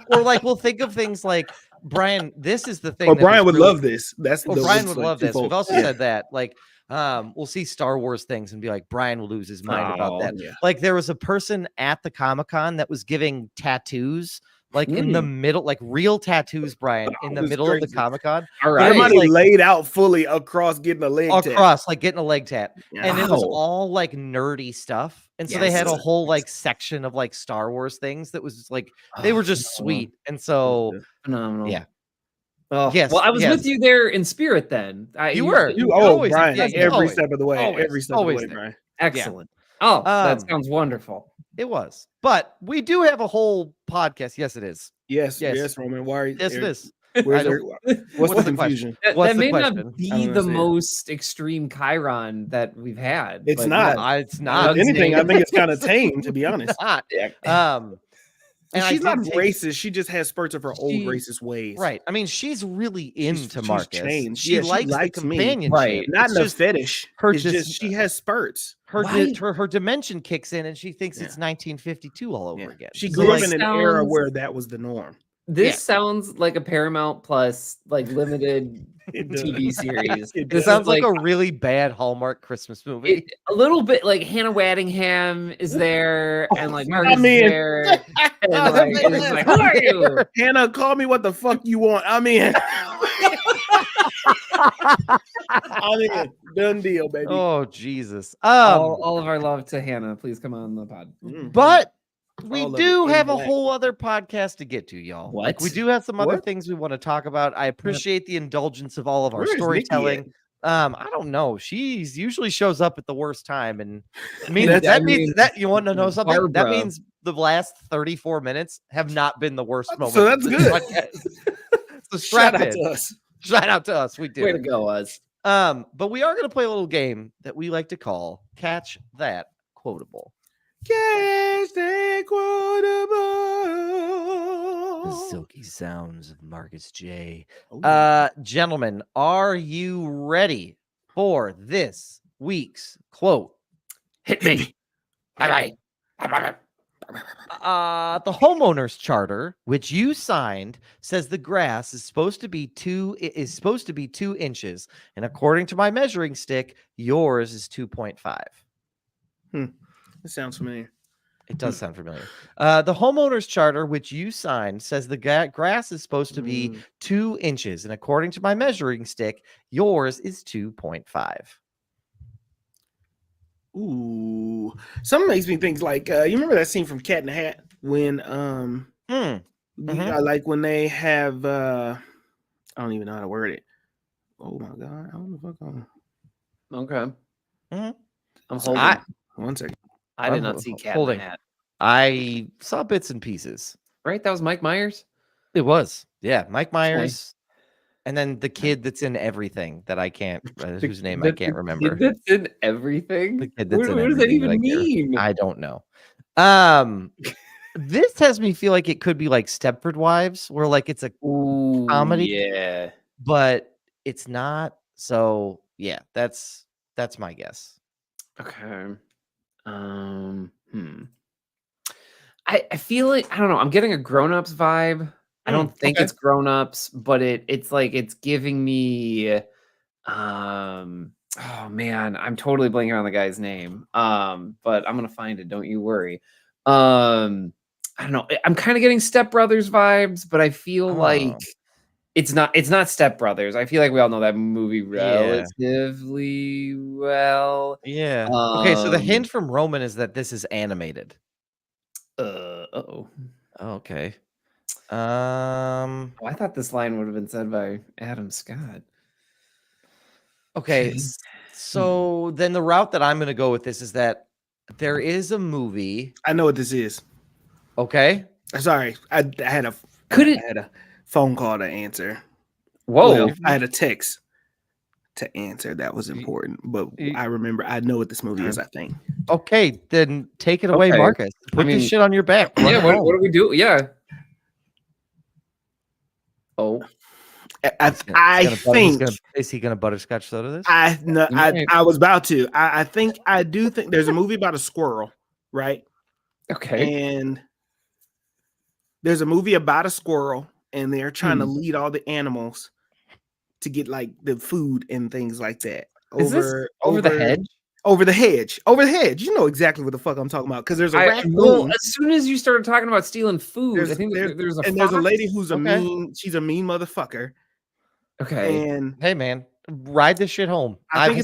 Or like we'll think of things like Brian. This is the thing. Oh, Brian would love this. Brian would love this. We've also said that. Like, we'll see Star Wars things and be like, Brian will lose his mind about that. Yeah. Like there was a person at the Comic-Con that was giving tattoos. Like in the middle, like real tattoos, Brian, in the middle of the Comic-Con. All right. Everybody laid out fully across getting a leg tat. Like getting a leg tat. Yeah. And it was all like nerdy stuff. And so they had a whole like section of like Star Wars things that was just like, they were just sweet. And so, phenomenal. Yeah. Oh, yes. Well, I was with you there in spirit then. You were. Brian, every step of the way. Every step of the way, Brian. Excellent. Yeah. Oh, that sounds wonderful. It was, but we do have a whole podcast. Yes, it is. Yes, Roman. Why are you? Yes, it is. What's the confusion? That may not be the most extreme Chiron that we've had. It's not. It's not. If anything, I think it's kind of tame, to be honest. It's not. And she's not racist. She just has spurts of her old racist ways. Right. I mean, she's really into Marcus. Changed. She likes the companionship. Right. Not in a fetish. It's just she has spurts. Her dimension kicks in and she thinks it's 1952 all over again. She grew up in an era where that was the norm. This sounds like a Paramount Plus like limited TV series. This sounds like a really bad Hallmark Christmas movie. A little bit like Hannah Waddingham is there, and like Marcus is there. And like, it's like, who are you? Hannah, call me what the fuck you want. I'm in. Done deal, baby. Oh Jesus! All of our love to Hannah. Please come on the pod. But We do have a whole other podcast to get to, y'all. What? Like, we do have some other things we want to talk about. I appreciate the indulgence of all of our storytelling. I don't know. She's usually shows up at the worst time, and that means you want to know something. Barbara. That means the last 34 minutes have not been the worst moment. So that's good. So shout out to us. Shout out to us. We did. Way to go, us. But we are going to play a little game that we like to call Catch That Quotable. Catch that quotable. The silky sounds of Marcus J. Gentlemen, are you ready for this week's quote? Hit me. All right. The homeowner's charter, which you signed, says the grass is supposed to be 2 inches, and according to my measuring stick, yours is 2.5. It sounds familiar. It does sound familiar. The homeowner's charter, which you signed, says the grass is supposed to be 2 inches, and according to my measuring stick, yours is 2.5. Ooh, something makes me think like you remember that scene from Cat in the Hat when like when they have I don't even know how to word it. Oh my god, I don't know if I Okay. I'm holding. 1 second. I did not see Cat in the Hat. I saw bits and pieces. Right, that was Mike Myers. It was, yeah, Mike Myers. And then the kid that's in everything that I can't, whose name I can't remember. That's in everything? The kid that's what does that even mean? I don't know. This has me feel like it could be like Stepford Wives, where like it's a comedy. Yeah. But it's not. So yeah, that's my guess. Okay. I feel like, I don't know, I'm getting a grown-ups vibe. I don't think it's grown-ups, but it's like it's giving me oh man, I'm totally blanking on the guy's name. But I'm gonna find it, don't you worry. I don't know. I'm kind of getting Step Brothers vibes, but I feel like it's not Step Brothers. I feel like we all know that movie relatively well. Yeah. Okay, so the hint from Roman is that this is animated. Okay. I thought this line would have been said by Adam Scott. Okay, so then the route that I'm going to go with this is that there is a movie. I know what this is. Okay. Sorry, I had a phone call to answer. Whoa! Well, I had a text to answer that was important, but I remember. I know what this movie is. I think. Okay, then take it away, Marcus. Put this shit on your back. Yeah. What do we do? Yeah. Oh, I think is he gonna butterscotch soda this? I was about to. I do think there's a movie about a squirrel, right? Okay. And there's a movie about a squirrel, and they're trying to lead all the animals to get like the food and things like that. Over the hedge? Over the hedge. Over the hedge. You know exactly what the fuck I'm talking about. Because there's a raccoon. Well, as soon as you started talking about stealing food, I think there's a lady who's she's a mean motherfucker. Okay. And hey man, ride this shit home. I think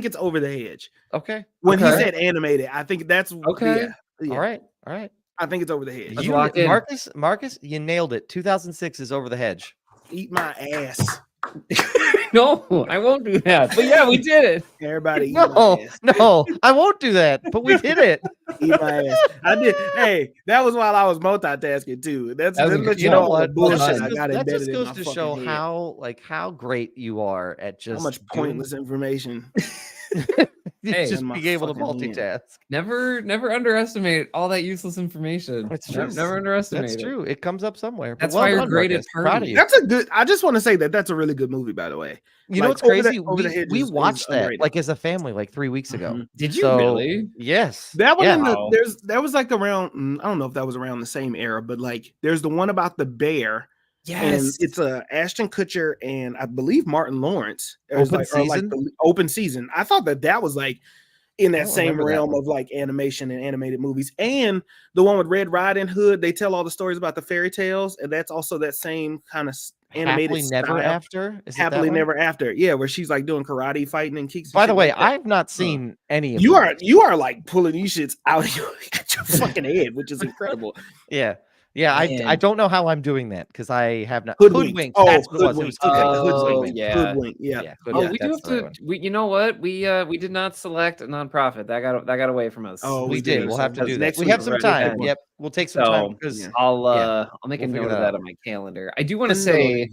it's over the hedge. Okay. When he said animated, I think that's okay. Yeah. All right. I think it's over the hedge. Marcus, you nailed it. 2006 is Over the Hedge. Eat my ass. No, I won't do that. But yeah, we did it. Everybody, no, I won't do that. But we did it. Eat my ass. I did. Hey, that was while I was multitasking too. That's you know what bullshit I got embedded in my fucking head. That just goes to show how great you are at just how much pointless information. Just being able to multitask. Never underestimate all that useless information. It's true. Never underestimate. That's true. It comes up somewhere. That's why you're great at party. That's a good. I just want to say that's a really good movie, by the way. You know what's crazy? We watched that like as a family like 3 weeks ago. Did you really? Yes. That was that was like around. I don't know if that was around the same era, but like there's the one about the bear. Yes, and it's Ashton Kutcher and I believe Martin Lawrence. Open season. The open season. I thought that was like in that same realm of like animation and animated movies. And the one with Red Riding Hood, they tell all the stories about the fairy tales, and that's also that same kind of animated Never style. After. Is Happily Never After. Yeah, where she's like doing karate, fighting, and kicks. By the way, I've not seen any of you are like pulling these shits out of your fucking head, which is incredible. Yeah. I don't know how I'm doing that because I have not. Hoodwink. Oh, that's what it was. It was Hoodwink. Yeah. Hoodwink. Yeah. Oh, we do have to. You know what? We did not select a nonprofit. That got away from us. Oh, we did. We'll have to do that. Next We week, have some time. Yep, we'll take some time because I'll make a note of that on my calendar. I do want to say,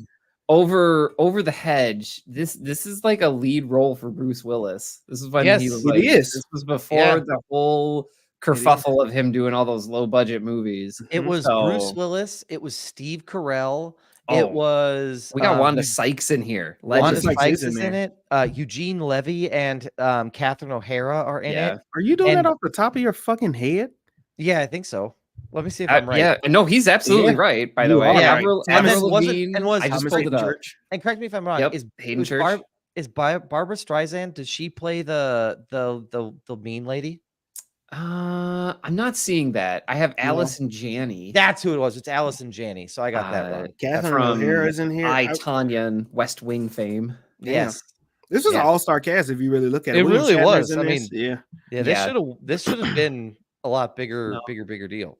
over the hedge. This is like a lead role for Bruce Willis. This is when he was like, this was before the whole kerfuffle of him doing all those low budget movies. It was Bruce Willis. It was Steve Carell. It was we got Wanda Sykes in here. Wanda Sykes is in it. Eugene Levy and Catherine O'Hara are in it. Are you doing that off the top of your fucking head? Yeah, I think so. Let me see if I'm right. Yeah, no, he's absolutely right. By the way, Avril Lavigne. I just pulled it up. And correct me if I'm wrong. Yep. Is Barbara Streisand? Does she play the mean lady? I'm not seeing that. I have Allison Janney. That's who it was. It's Allison Janney. So I got that wrong. Catherine O'Hara's in here. Tanya and West Wing fame. Yes. This was an all-star cast if you really look at it. It really was. I mean, this should have been a lot bigger deal.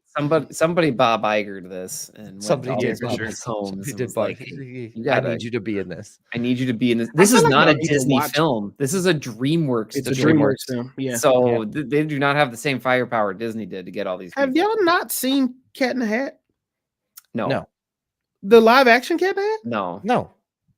Somebody Bob Igered this, and somebody did. Somebody did. Like, I need you to be in this. I need you to be in this. This is not a Disney film. This is a DreamWorks. It's a DreamWorks film. Yeah. So they do not have the same firepower Disney did to get all these. Have y'all not seen Cat in the Hat? No. The live action Cat in the Hat? No.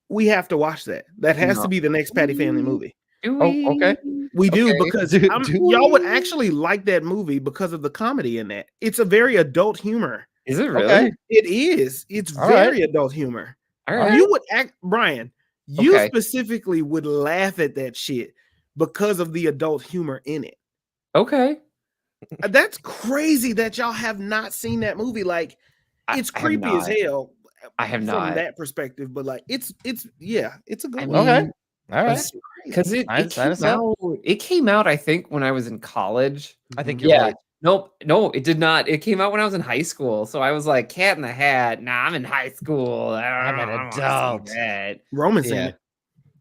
We have to watch that. That has to be the next Patty Family movie. Okay. We do because y'all would actually like that movie because of the comedy in that. It's a very adult humor. Is it really? Okay. It is. It's very adult humor. All right. You would Brian, you specifically would laugh at that shit because of the adult humor in it. Okay. That's crazy that y'all have not seen that movie. Like, it's creepy as hell. I have not from that perspective, but like it's a good one. Okay. All right. Because it came out, I think, when I was in college. I think you're right. Nope. No, it did not. It came out when I was in high school. So I was like, Cat in the Hat. Nah, I'm in high school. I'm an adult. Roman's in it.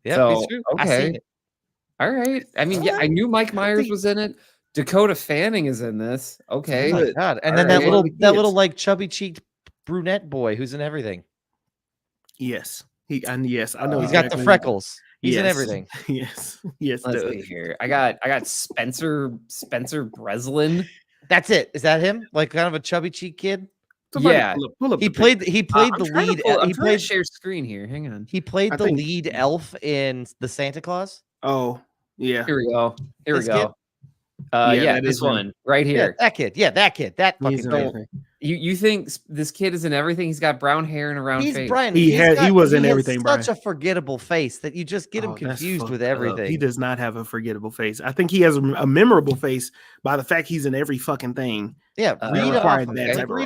Yeah, so, true. Okay. All right. I mean, I knew Mike Myers was in it. Dakota Fanning is in this. Okay. Oh my God. And then that little like chubby cheeked brunette boy who's in everything. Yes. I know he's got the freckles. He's in everything. Yes. Let's see here. I got Spencer Breslin. That's it. Is that him? Like kind of a chubby cheek kid? Yeah. Pull up he played the lead. He played share screen here. Hang on. He played the lead elf in the Santa Claus. Oh, yeah. Here we go. Kid? This one right here. That kid. That fucking kid. You think this kid is in everything? He's got brown hair and a round face. Brian, he was in everything. Such a forgettable face that you just get him confused with everything. He does not have a forgettable face. I think he has a memorable face by the fact he's in every fucking thing. Yeah, read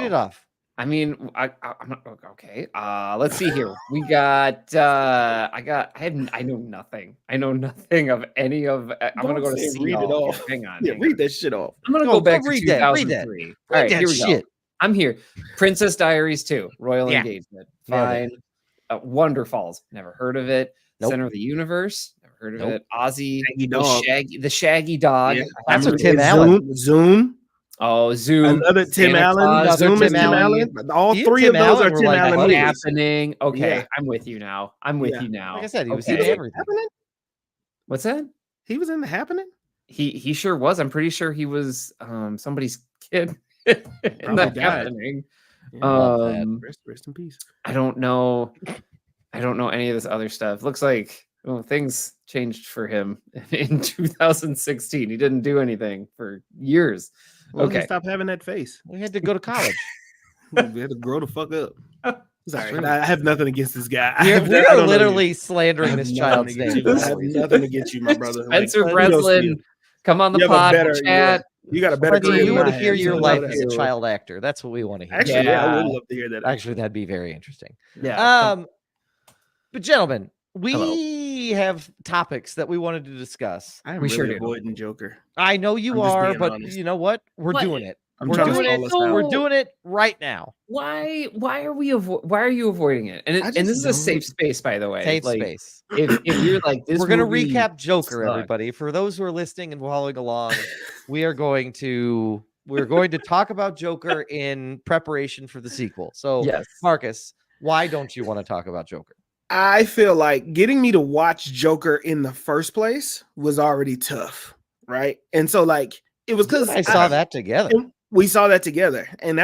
it off. I mean, I'm not okay. Let's see here. We got. I know nothing. I know nothing of any of. I'm gonna go to read it off. Hang on. Read that shit off. I'm gonna go back to read 2003. All right, here we go. I'm here. Princess Diaries 2, Royal Engagement. Fine. Wonder Falls. Never heard of it. Nope. Center of the Universe. Never heard of it. Ozzy. The Shaggy Dog. Yeah. That's what Tim Allen. Zoom. Oh, Zoom. Another Tim Allen. Zoom is Tim Allen. All three of those are Tim Allen movies. Happening. Okay, I'm with you now. Like I said, he was in everything. What's that? He was in The Happening? He sure was. I'm pretty sure he was somebody's kid. In The Happening. Rest in peace. I don't know any of this other stuff. Looks like things changed for him in 2016. He didn't do anything for years. Well, okay, stop having that face. We had to go to college. We had to grow the fuck up. Sorry, I have nothing against this guy. We are literally slandering this child's name. I have nothing against you, my brother. Spencer Breslin, come on the pod, chat. You got a better career. You want to hear your life as a child actor. That's what we want to hear. Actually, I would love to hear that. Actually, that'd be very interesting. Yeah. But gentlemen, we have topics that we wanted to discuss. I'm really avoiding Joker. I know you are, but honest. You know what? We're doing it. We're doing it right now. Why are you avoiding it? And this is a safe space, by the way. Safe space. If you're like this, we're gonna recap Joker, everybody. For those who are listening and following along, we're going to talk about Joker in preparation for the sequel. So, yes. Marcus, why don't you want to talk about Joker? I feel like getting me to watch Joker in the first place was already tough, right? And so, like, it was because I saw that together. We saw that together, and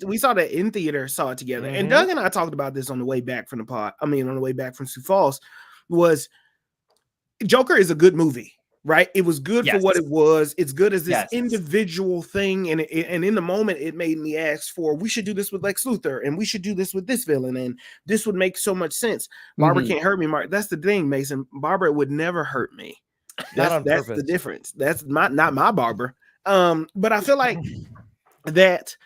we saw that in theater, saw it together. And Doug and I talked about this on the way back from the pod. I mean, on the way back from Sioux Falls, was Joker is a good movie, right? It was good for what it was. It's good as this individual thing, and in the moment, it made me ask for, we should do this with Lex Luthor, and we should do this with this villain, and this would make so much sense. Barbara can't hurt me, Mark. That's the thing, Mason. Barbara would never hurt me. That's the difference. That's not my Barbara. But I feel like that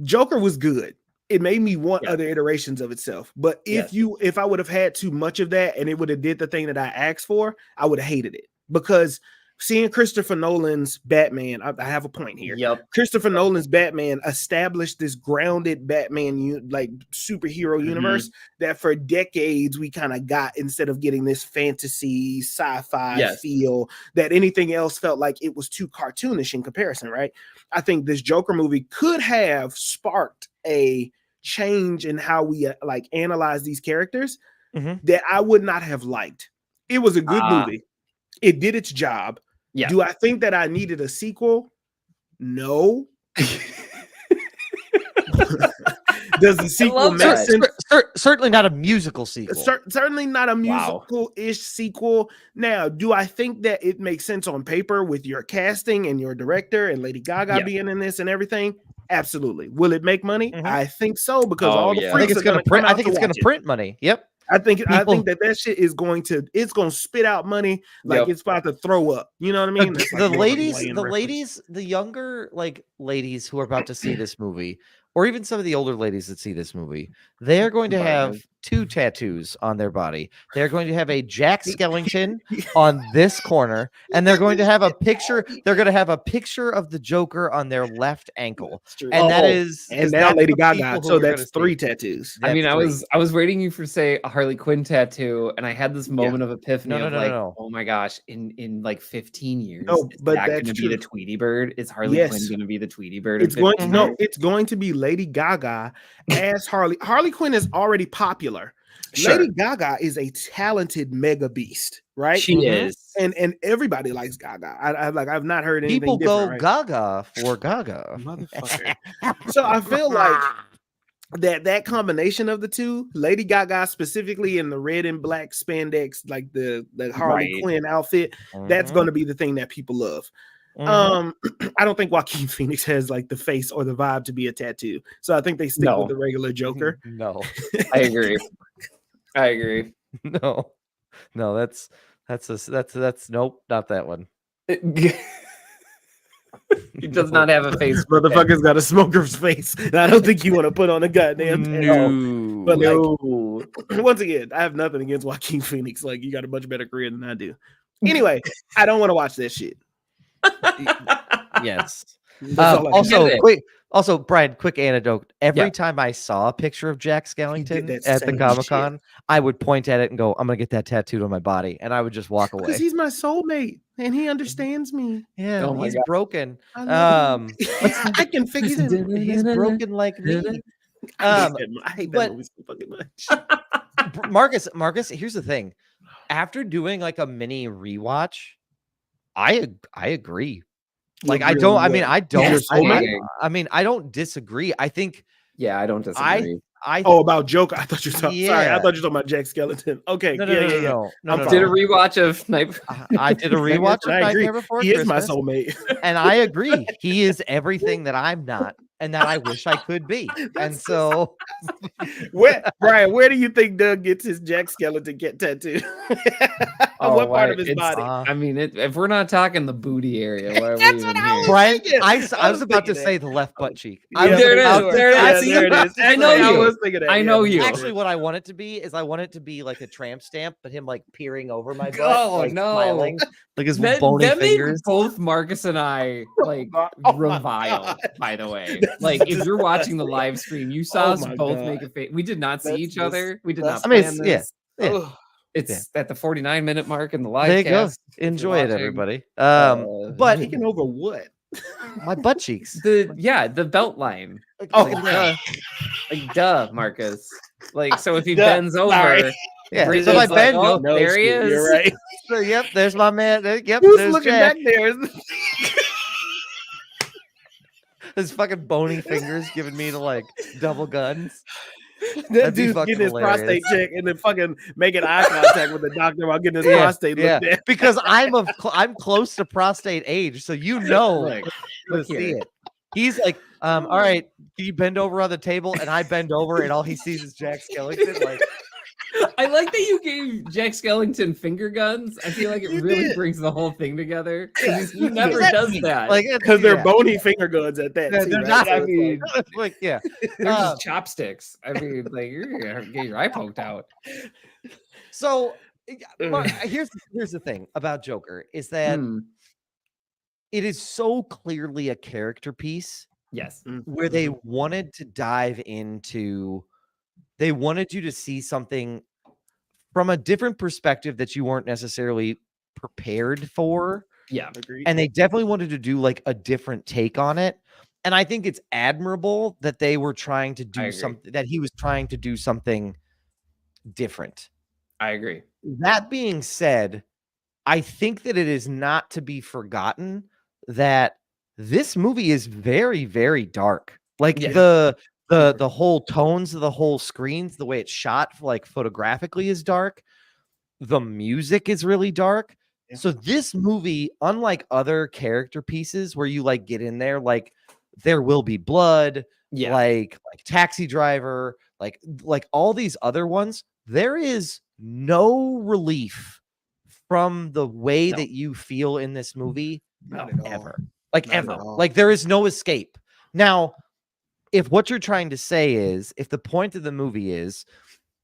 Joker was good. It made me want other iterations of itself. But if I would have had too much of that and it would have did the thing that I asked for, I would have hated it. Because seeing Christopher Nolan's Batman, I have a point here. Christopher Nolan's Batman established this grounded Batman superhero universe that for decades we kind of got, instead of getting this fantasy sci-fi feel that anything else felt like it was too cartoonish in comparison, right? I think this Joker movie could have sparked a change in how we analyze these characters that I would not have liked. It was a good movie. It did its job. Yeah. Do I think that I needed a sequel? No. Does the sequel make sense? Certainly not a musical sequel. Certainly not a musical-ish sequel. Now, do I think that it makes sense on paper with your casting and your director and Lady Gaga being in this and everything? Absolutely. Will it make money? I think so, because all the I think it's going to print. I think it's going to print money. Yep. I think that shit is going to spit out money like it's about to throw up. You know what I mean? The younger ladies who are about to see this movie, or even some of the older ladies that see this movie, they are going to have 2 tattoos on their body. They're going to have a Jack Skellington on this corner, and they're going to have a picture. They're going to have a picture of the Joker on their left ankle, and now Lady Gaga. So that's 3 tattoos. I mean, I was waiting you for say a Harley Quinn tattoo, and I had this moment of epiphany oh my gosh, in like 15 years, is that going to be the Tweety Bird? Is Harley Quinn going to be the Tweety Bird? It's going to be Lady Gaga as Harley. Harley Quinn is already popular. Lady Gaga is a talented mega beast, right? She is, and everybody likes Gaga. I've not heard anything. People go Gaga for Gaga, motherfucker. So I feel like that combination of the two, Lady Gaga specifically in the red and black spandex, like the Harley Quinn outfit, that's going to be the thing that people love. I don't think Joaquin Phoenix has like the face or the vibe to be a tattoo, so I think they stick with the regular Joker. No, I agree. No, that's nope, not that one. He does not have a face. Motherfucker's got a smoker's face. I don't think you want to put on a goddamn tattoo. But once again, I have nothing against Joaquin Phoenix. Like, you got a much better career than I do. Anyway, I don't want to watch that shit. Yes. Also, Brian, quick anecdote. Every time I saw a picture of Jack Skellington at the Comic-Con, I would point at it and go, I'm going to get that tattooed on my body. And I would just walk away. Because he's my soulmate and he understands me. Yeah, he's broken. I can fix him. He's broken like me. I hate that movie so fucking much. Marcus, here's the thing. After doing like a mini rewatch, I agree. Like, I don't disagree. I think. Yeah, I don't disagree. About Joker. I thought you were talking. Sorry, I thought you were talking about Jack Skellington. Okay, no. Did a rewatch of Night. I did a rewatch of Nightmare Before Christmas. He is my soulmate, and I agree. He is everything that I'm not, and that I wish I could be. And so, Brian, where do you think Doug gets his Jack Skellington tattoo? What part of his body? I mean, if we're not talking the booty area, that's what I was Brian, thinking. I was about to say the left butt cheek. There it is. I know you. I know you. Actually, what I want it to be is I want it to be like a tramp stamp, but him like peering over my butt, smiling. Like his bony fingers. Both Marcus and I like revile. By the way, like if you're watching the live stream, you saw us both make a face. We did not see each other. We did not plan this. Yeah. It's at the 49-minute mark in the live There you go. cast. Enjoy it, everybody. But taking over what? My butt cheeks. The belt line. Like duh, Marcus. Like so if he bends over. Sorry. Yeah, so I bend. Like, there he is. You're right. So, yep, there's my man. Yep, Who's there's looking Jack. back there? His fucking bony fingers giving me the like double guns. That dude's getting his prostate check and then fucking making eye contact with the doctor while getting his prostate looked at. Because I'm close to prostate age, so Like, to see it. He's like, all right, can you bend over on the table? And I bend over, and all he sees is Jack Skellington. Like, I like that you gave Jack Skellington finger guns. I feel like it really brings the whole thing together. He never does that. Like, because they're bony finger guns at that. Yeah, too, they're right? not. I mean, like, yeah, they're just chopsticks. I mean, like you're gonna get your eye poked out. So here's the thing about Joker is that it is so clearly a character piece. Yes, where they wanted to dive into. They wanted you to see something from a different perspective that you weren't necessarily prepared for. Yeah, agreed. And they definitely wanted to do like a different take on it. And I think it's admirable that they were trying to do something, that he was trying to do something different. I agree. That being said, I think that it is not to be forgotten that this movie is very, very dark. Like the whole tones of the whole screens, the way it's shot, like photographically, is dark. The music is really dark. Yeah. So this movie, unlike other character pieces where you like get in there, like There Will Be Blood, like Taxi Driver, like all these other ones, there is no relief from the way that you feel in this movie ever. Like ever. Like there is no escape. Now, if what you're trying to say is, if the point of the movie is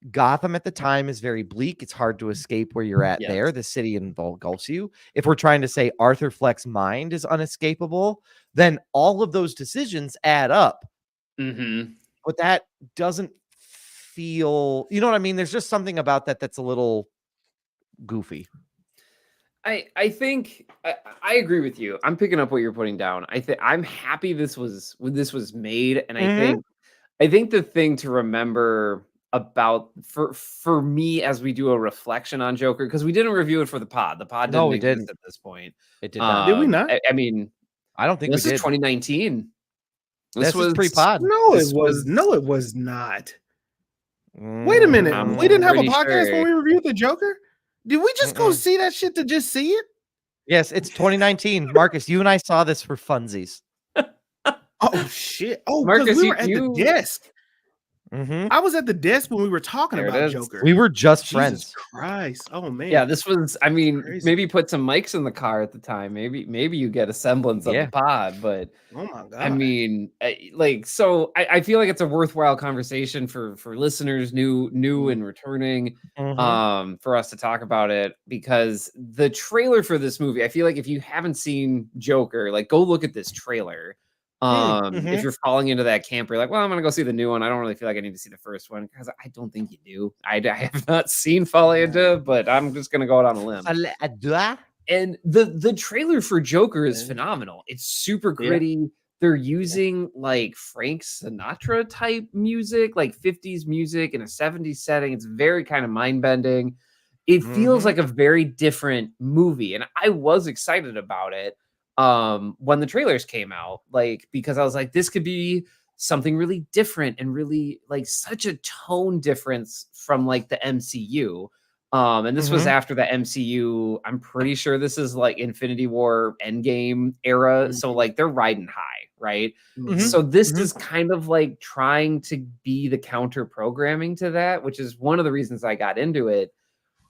Gotham at the time is very bleak, it's hard to escape where you're at there. The city engulfs you. If we're trying to say Arthur Fleck's mind is unescapable, then all of those decisions add up. But that doesn't feel, you know what I mean? There's just something about that that's a little goofy. I think I agree with you. I'm picking up what you're putting down. I'm happy this was made, and I think the thing to remember about for me as we do a reflection on Joker, because we didn't review it for the pod. The pod didn't exist at this point. It did not. Did we not? I mean, I don't think this we did. is 2019. This was pre-pod. No, it was not. Wait a minute. We didn't have a podcast when we reviewed the Joker. Did we just go see that shit to just see it? Yes, it's 2019. Marcus, you and I saw this for funsies. Oh shit! Oh, Marcus, we were at the desk. Mm-hmm. I was at the desk when we were talking about Joker. We were just friends. Jesus Christ! Oh man. Yeah, this was. I mean, crazy. Maybe put some mics in the car at the time. Maybe you get a semblance of the pod. But oh my god! I mean, so I feel like it's a worthwhile conversation for listeners, new and returning, for us to talk about it, because the trailer for this movie. I feel like if you haven't seen Joker, like go look at this trailer. If you're falling into that camp, you're like, well, I'm gonna go see the new one. I don't really feel like I need to see the first one, because I don't think you do. I have not seen Falling Into, but I'm just gonna go out on a limb. And the trailer for Joker is phenomenal. It's super gritty. They're using like Frank Sinatra type music, like 50s music in a 70s setting. It's very kind of mind bending. It feels like a very different movie, and I was excited about it when the trailers came out, like, because I was like, this could be something really different and really like such a tone difference from like the MCU. And this was after the MCU. I'm pretty sure this is like Infinity War Endgame era. So like they're riding high, right? So this is kind of like trying to be the counter programming to that, which is one of the reasons I got into it.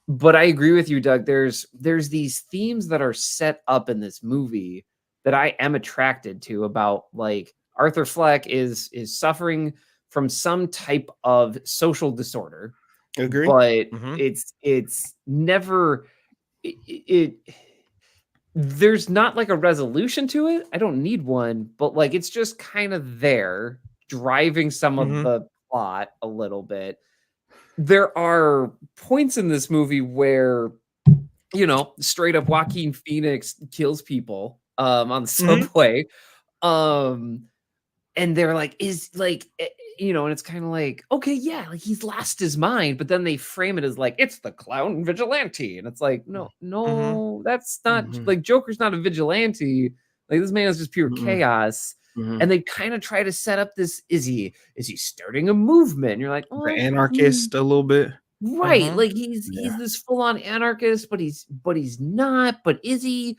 But I agree with you, Doug. There's these themes that are set up in this movie that I am attracted to, about like Arthur Fleck is suffering from some type of social disorder. Agree. But it's never there's not like a resolution to it. I don't need one, but like it's just kind of there, driving some of the plot a little bit. There are points in this movie where, you know, straight up Joaquin Phoenix kills people on the subway. And they're like, is like, you know, and it's kind of like, okay, yeah, like he's lost his mind, but then they frame it as like, it's the clown vigilante. And it's like, no, that's not like Joker's not a vigilante. Like this man is just pure chaos. And they kind of try to set up this, is he starting a movement? And you're like, oh, the anarchist a little bit. Right. Like he's this full-on anarchist, but he's not, but is he?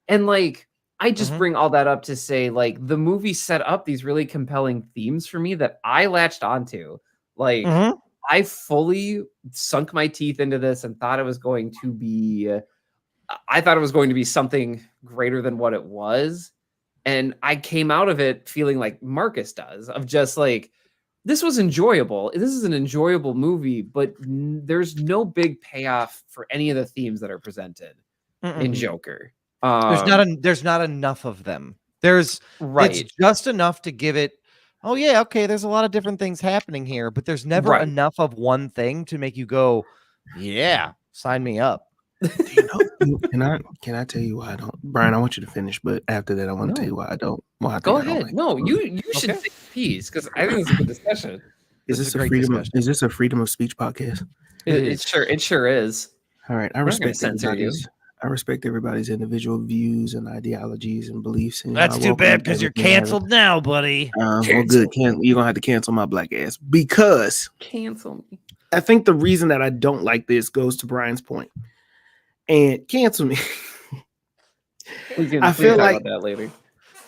And like, I just bring all that up to say, like, the movie set up these really compelling themes for me that I latched onto. Like, I fully sunk my teeth into this and thought it was going to be, something greater than what it was. And I came out of it feeling like Marcus does, of just like, this was enjoyable. This is an enjoyable movie, but there's no big payoff for any of the themes that are presented in Joker. There's not enough of them. It's just enough to give it, oh yeah, okay, there's a lot of different things happening here, but there's never enough of one thing to make you go, yeah, sign me up. You know, can I tell you why I don't? Brian, I want you to finish, but after that, I want to tell you why I don't. Go ahead. You should say peace, because I think it's a good discussion. Is this a freedom of speech podcast? It sure is. All right, I respect everybody's individual views and ideologies and beliefs. And that's too bad because you're canceled now, buddy. Well, good. You're gonna have to cancel my black ass because cancel me. I think the reason that I don't like this goes to Brian's point. And cancel me. I feel like that later.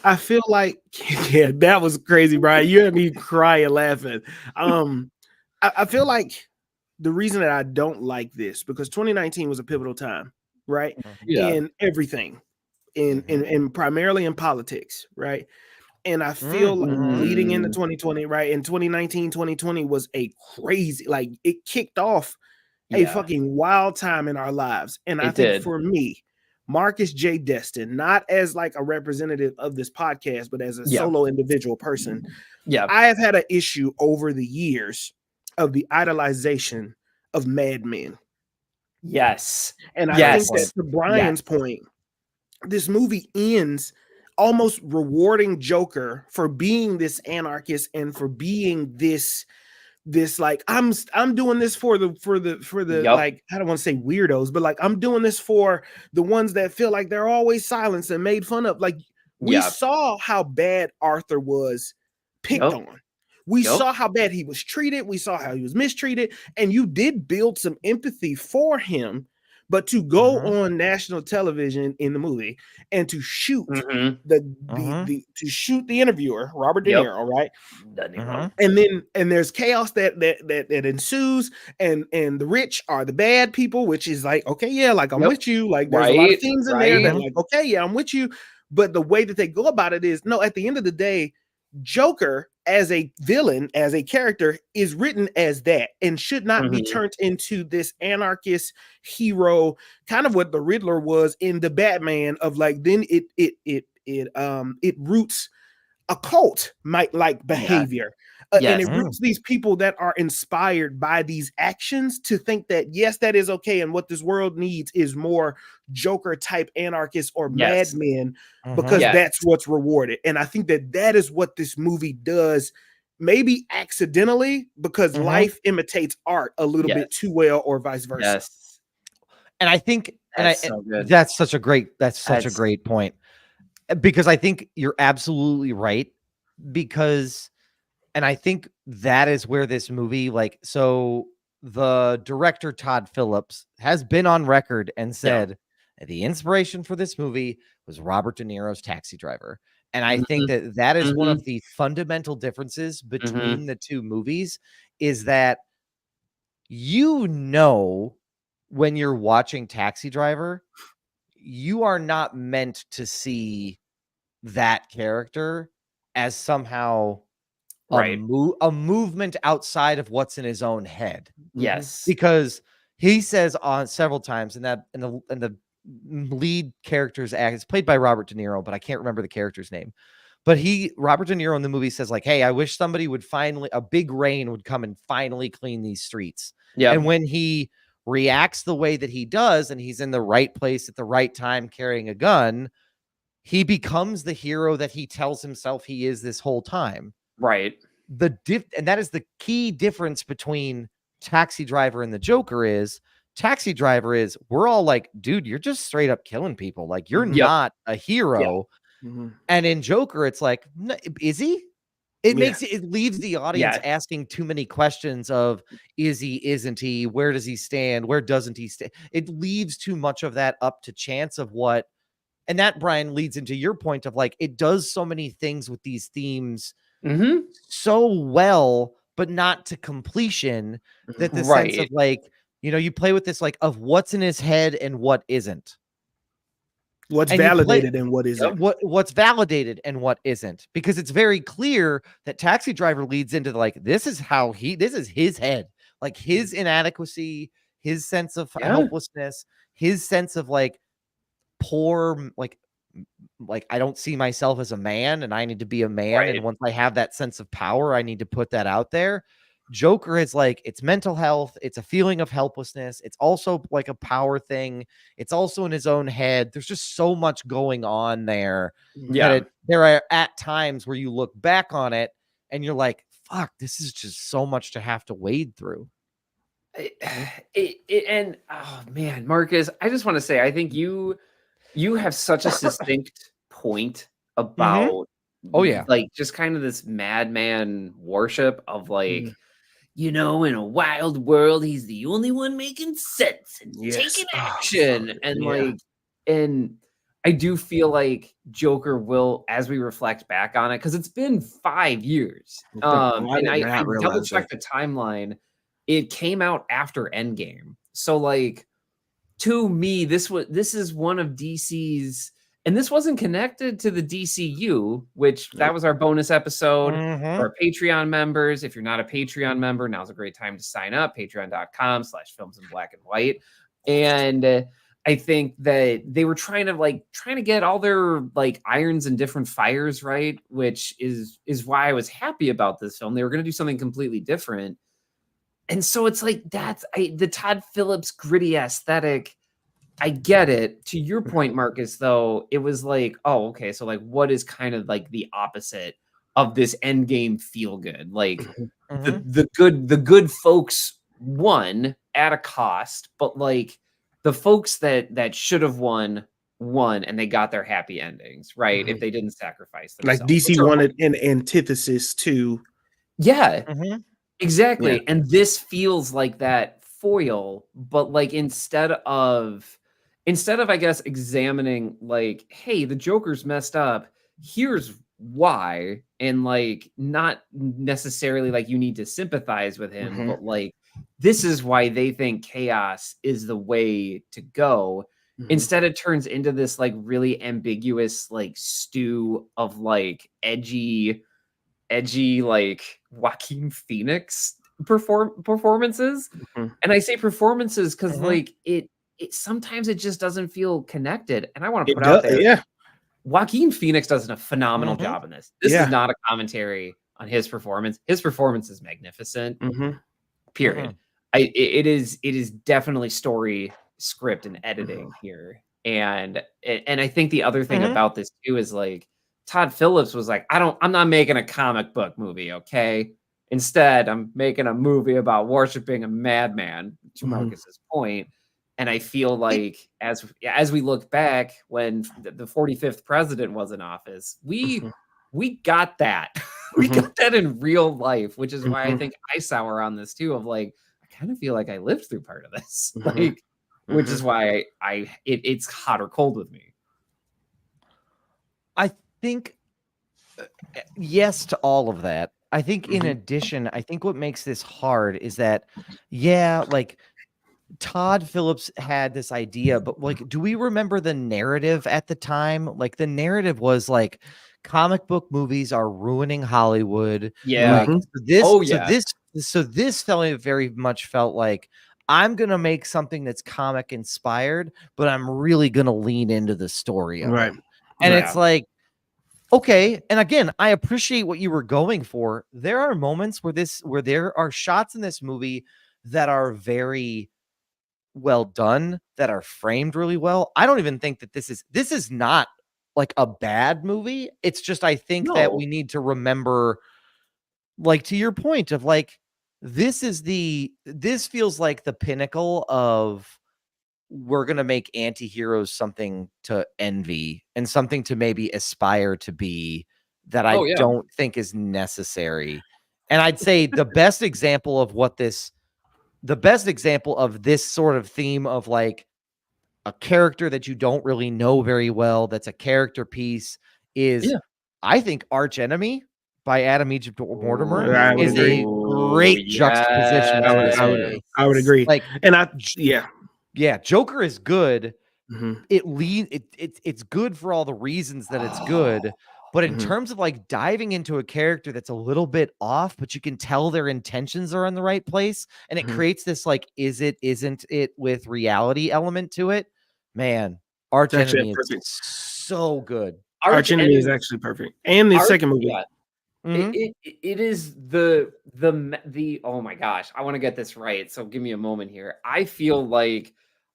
I feel like, yeah, that was crazy, Brian. You had me crying laughing. I feel like the reason that I don't like this, because 2019 was a pivotal time, right? Yeah. In everything, in primarily in politics, right? And I feel like leading into 2020, right? In 2019, 2020 was a crazy, like it kicked off a fucking wild time in our lives. And I think for me, Marcus J. Destin, not as like a representative of this podcast, but as a solo individual person, I have had an issue over the years of the idolization of madmen. Yes. And I think that to Brian's point, this movie ends almost rewarding Joker for being this anarchist and for being this like I'm doing this for the like, I don't want to say weirdos, but like I'm doing this for the ones that feel like they're always silenced and made fun of. Like we saw how bad Arthur was picked on. We saw how bad he was treated. We saw how he was mistreated, and you did build some empathy for him. But to go on national television in the movie and to shoot to shoot the interviewer, Robert De Niro, right? And there's chaos that ensues, and the rich are the bad people, which is like, okay, yeah, like I'm with you. Like there's a lot of things in there that like, okay, yeah, I'm with you. But the way that they go about it is, no, at the end of the day, Joker as a villain, as a character, is written as that and should not be turned into this anarchist hero, kind of what the Riddler was in the Batman of like, then it roots a cult like behavior. And it roots these people that are inspired by these actions to think that, yes, that is okay. And what this world needs is more Joker type anarchists or madmen, because that's what's rewarded. And I think that is what this movie does, maybe accidentally, because life imitates art a little bit too well, or vice versa. And I think that's such a great point, because I think you're absolutely right, because and I think that is where this movie, like, so the director, Todd Phillips, has been on record and said the inspiration for this movie was Robert De Niro's Taxi Driver. And I think that is one of the fundamental differences between the two movies, is that, you know, when you're watching Taxi Driver, you are not meant to see that character as somehow a movement outside of what's in his own head. Yes, because he says on several times in the lead character's act. It's played by Robert De Niro, but I can't remember the character's name. But Robert De Niro in the movie says like, hey, I wish somebody would a big rain would come and finally clean these streets. Yeah. And when he reacts the way that he does, and he's in the right place at the right time carrying a gun, he becomes the hero that he tells himself he is this whole time. Right. And that is the key difference between Taxi Driver and the Joker is Taxi Driver is we're all like, dude, you're just straight up killing people. Like you're not a hero. Yeah. And in Joker, it's like, is he? It leaves the audience asking too many questions of is he, isn't he, where does he stand, where doesn't he stand? It leaves too much of that up to chance of what, and that, Brian, leads into your point of like, it does so many things with these themes so well, but not to completion, that the sense of like, you play with this like of what's in his head and what isn't. What's validated and what isn't. What's validated and what isn't, because it's very clear that Taxi Driver leads into like, this is his head, like his inadequacy, his sense of helplessness, his sense of like poor, like I don't see myself as a man and I need to be a man. And once I have that sense of power, I need to put that out there. Joker is like, it's mental health. It's a feeling of helplessness. It's also like a power thing. It's also in his own head. There's just so much going on there. Yeah. There are at times where you look back on it and you're like, fuck, this is just so much to have to wade through. And oh man, Marcus, I just want to say, I think you have such a succinct point about, like just kind of this madman worship of like, in a wild world, he's the only one making sense and taking action. And like, and I do feel like Joker will, as we reflect back on it, because it's been 5 years. And I double checked the timeline. It came out after Endgame. So like, to me, this is one of DC's, and this wasn't connected to the DCU, which that was our bonus episode for our Patreon members. If you're not a Patreon member, now's a great time to sign up. Patreon.com/films in black and white. And I think that they were trying to get all their like irons in different fires, right? Which is why I was happy about this film. They were going to do something completely different. And so it's like, the Todd Phillips gritty aesthetic. I get it. To your point, Marcus, though, it was like, oh, okay. So like, what is kind of like the opposite of this Endgame feel good? Like the good folks won at a cost, but like the folks that should have won and they got their happy endings, right? If they didn't sacrifice themselves. Like DC wanted an antithesis to. Yeah. Exactly. Yeah. And this feels like that foil, but like instead of I guess examining like, hey, the Joker's messed up, here's why, and like not necessarily like you need to sympathize with him, but like this is why they think chaos is the way to go. Instead it turns into this like really ambiguous like stew of like edgy like Joaquin Phoenix performances. And I say performances because like it sometimes it just doesn't feel connected. And I want to put out there, Joaquin Phoenix does a phenomenal job in this. This is not a commentary on his performance. His performance is magnificent. Period. It is definitely story, script, and editing here. And I think the other thing about this too is like Todd Phillips was like, I'm not making a comic book movie, okay? Instead, I'm making a movie about worshiping a madman, to Marcus's point. And I feel like as we look back, when the 45th president was in office, we got that. We got that in real life, which is why I think I sour on this too, of like, I kind of feel like I lived through part of this. Like, which is why it's hot or cold with me. I think yes to all of that. I think in addition, I think what makes this hard is that, like Todd Phillips had this idea, but like, do we remember the narrative at the time? Like the narrative was like comic book movies are ruining Hollywood. Yeah. Like, this very much felt like I'm going to make something that's comic inspired, but I'm really going to lean into the story of Right. it. And it's like, okay. And again, I appreciate what you were going for. There are moments where there are shots in this movie that are very well done, that are framed really well. I don't even think that this is not like a bad movie. It's just, I think that we need to remember, like, to your point of like, this feels like the pinnacle of, we're going to make anti-heroes something to envy and something to maybe aspire to be, that I don't think is necessary. And I'd say the best example of this sort of theme of like a character that you don't really know very well, that's a character piece, is I think Arch Enemy by Adam Egypt Mortimer is a great juxtaposition. I would agree. Like, and Joker is good. Mm-hmm. It's good for all the reasons that it's good. But in terms of like diving into a character that's a little bit off, but you can tell their intentions are in the right place, and it creates this like, is it, isn't it, with reality element to it. Man, Arch Enemy is so good. Arch Enemy is actually perfect. And the second movie. Yeah. It is the oh my gosh, I want to get this right. So give me a moment here. I feel like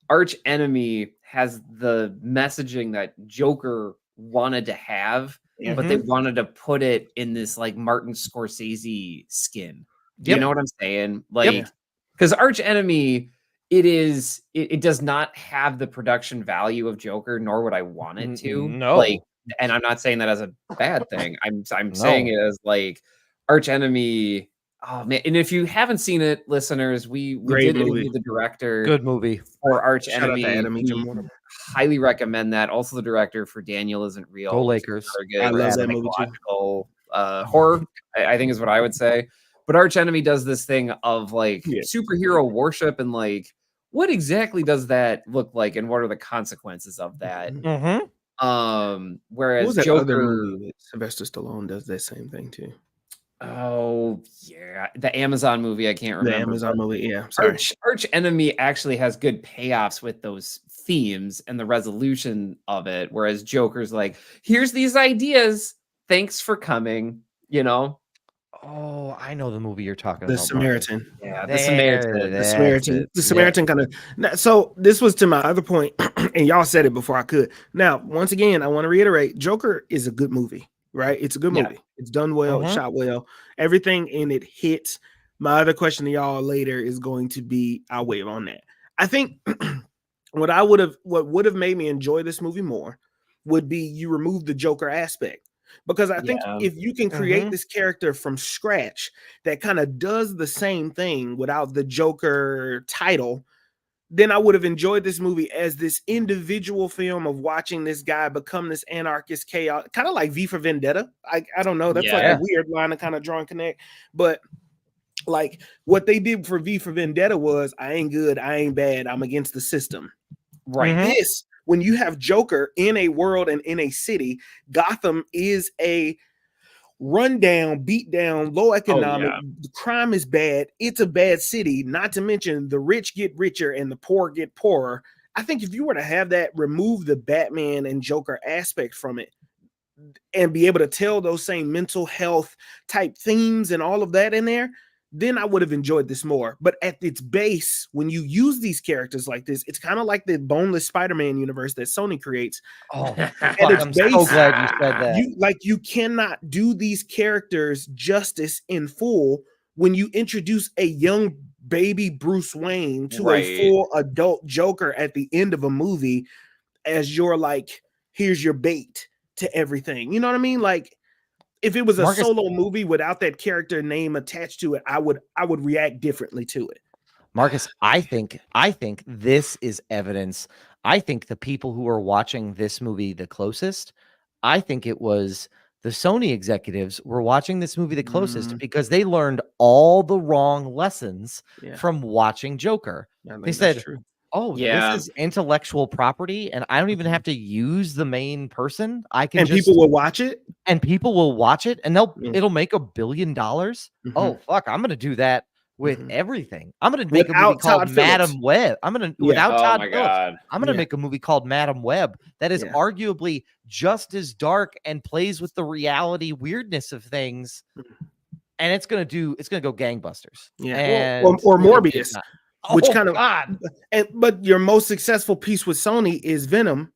Arch Enemy has the messaging that Joker wanted to have, but they wanted to put it in this like Martin Scorsese skin. You know what I'm saying? Like, because Arch Enemy, it does not have the production value of Joker, nor would I want it to. No. Like, and I'm not saying that as a bad thing. I'm saying it as like Arch Enemy. Oh man! And if you haven't seen it, listeners, we did interview the director. Good movie for Arch Shout Enemy. out to Adam Egypt. Highly recommend that. Also, the director for Daniel Isn't Real. Go Lakers! I love that movie too. Horror, I think is what I would say. But Arch Enemy does this thing of like superhero worship, and like, what exactly does that look like, and what are the consequences of that? Whereas that Joker, other movie that Sylvester Stallone does that same thing too. Oh yeah, the Amazon movie. I can't remember. The Amazon movie. Yeah, sorry. Arch Enemy actually has good payoffs with those themes and the resolution of it. Whereas Joker's like, here's these ideas. Thanks for coming. You know. Oh, I know the movie you're talking about. The Samaritan. Yeah, the Samaritan. The Samaritan. The Samaritan kind of. So this was to my other point, and y'all said it before I could. Now, once again, I want to reiterate: Joker is a good movie. Right? It's a good movie. It's done well, it's shot well. Everything in it hits. My other question to y'all later is going to be, I'll wait on that. I think what would have made me enjoy this movie more would be you remove the Joker aspect. Because I think if you can create this character from scratch that kind of does the same thing without the Joker title, then I would have enjoyed this movie as this individual film of watching this guy become this anarchist chaos, kind of like V for Vendetta. I don't know. That's like a weird line to kind of draw and connect. But like what they did for V for Vendetta was, I ain't good, I ain't bad, I'm against the system. Right. This, when you have Joker in a world and in a city, Gotham is a rundown, beat down, low economic, the crime is bad, it's a bad city, not to mention the rich get richer and the poor get poorer. I think if you were to have that, remove the Batman and Joker aspect from it and be able to tell those same mental health type themes and all of that in there, then I would have enjoyed this more. But at its base, when you use these characters like this, it's kind of like the boneless Spider-Man universe that Sony creates. Oh, I'm so glad you said that. You cannot do these characters justice in full when you introduce a young baby Bruce Wayne to a full adult Joker at the end of a movie as your like, here's your bait to everything. You know what I mean? Like, if it was a solo movie without that character name attached to it, I would react differently to it. Marcus, I think this is evidence. I think the people who are watching this movie the closest, I think it was the Sony executives were watching this movie the closest because they learned all the wrong lessons from watching Joker. They said, oh, this is intellectual property, and I don't even have to use the main person. I can people will watch it, and it'll make $1 billion. Oh, fuck, I'm gonna do that with everything. I'm gonna make a movie called Madam Web. Without Todd Phillips. I'm gonna make a movie called Madam Web that is arguably just as dark and plays with the reality weirdness of things. And it's gonna go gangbusters. Yeah, or Morbius, which kind of but your most successful piece with Sony is Venom.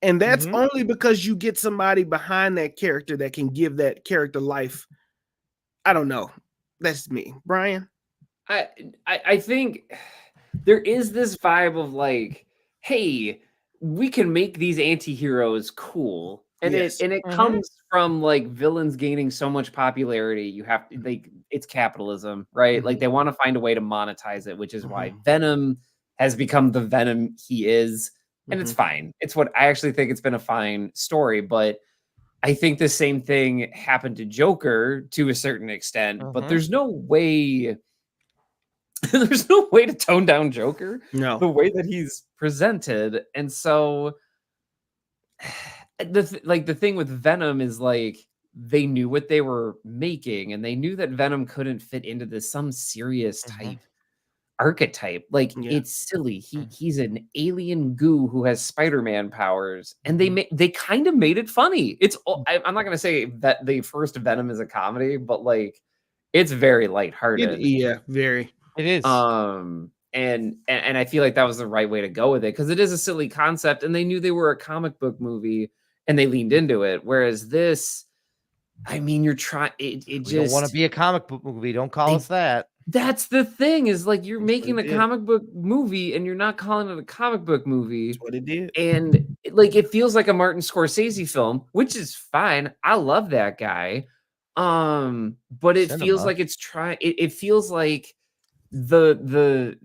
And that's only because you get somebody behind that character that can give that character life. I don't know. That's me. Brian? I think there is this vibe of like, hey, we can make these anti-heroes cool. And it comes from like villains gaining so much popularity. You have to, like, it's capitalism, right? Like they want to find a way to monetize it, which is why Venom has become the Venom he is. And it's fine. It's what I actually think it's been a fine story, but I think the same thing happened to Joker to a certain extent, but there's no way to tone down Joker the way that he's presented. And so the thing with Venom is like they knew what they were making and they knew that Venom couldn't fit into some serious type archetype. Like it's silly. He's an alien goo who has Spider-Man powers, and they kind of made it funny. I'm not gonna say that the first Venom is a comedy, but like it's very lighthearted. Very. It is. And I feel like that was the right way to go with it because it is a silly concept, and they knew they were a comic book movie and they leaned into it. Whereas this, I mean, you're trying. We don't want to be a comic book movie. Don't call us that. That's the thing is like you're making a comic book movie and you're not calling it a comic book movie. That's what it did. And like it feels like a Martin Scorsese film, which is fine. I love that guy. But it feels like it's it feels like I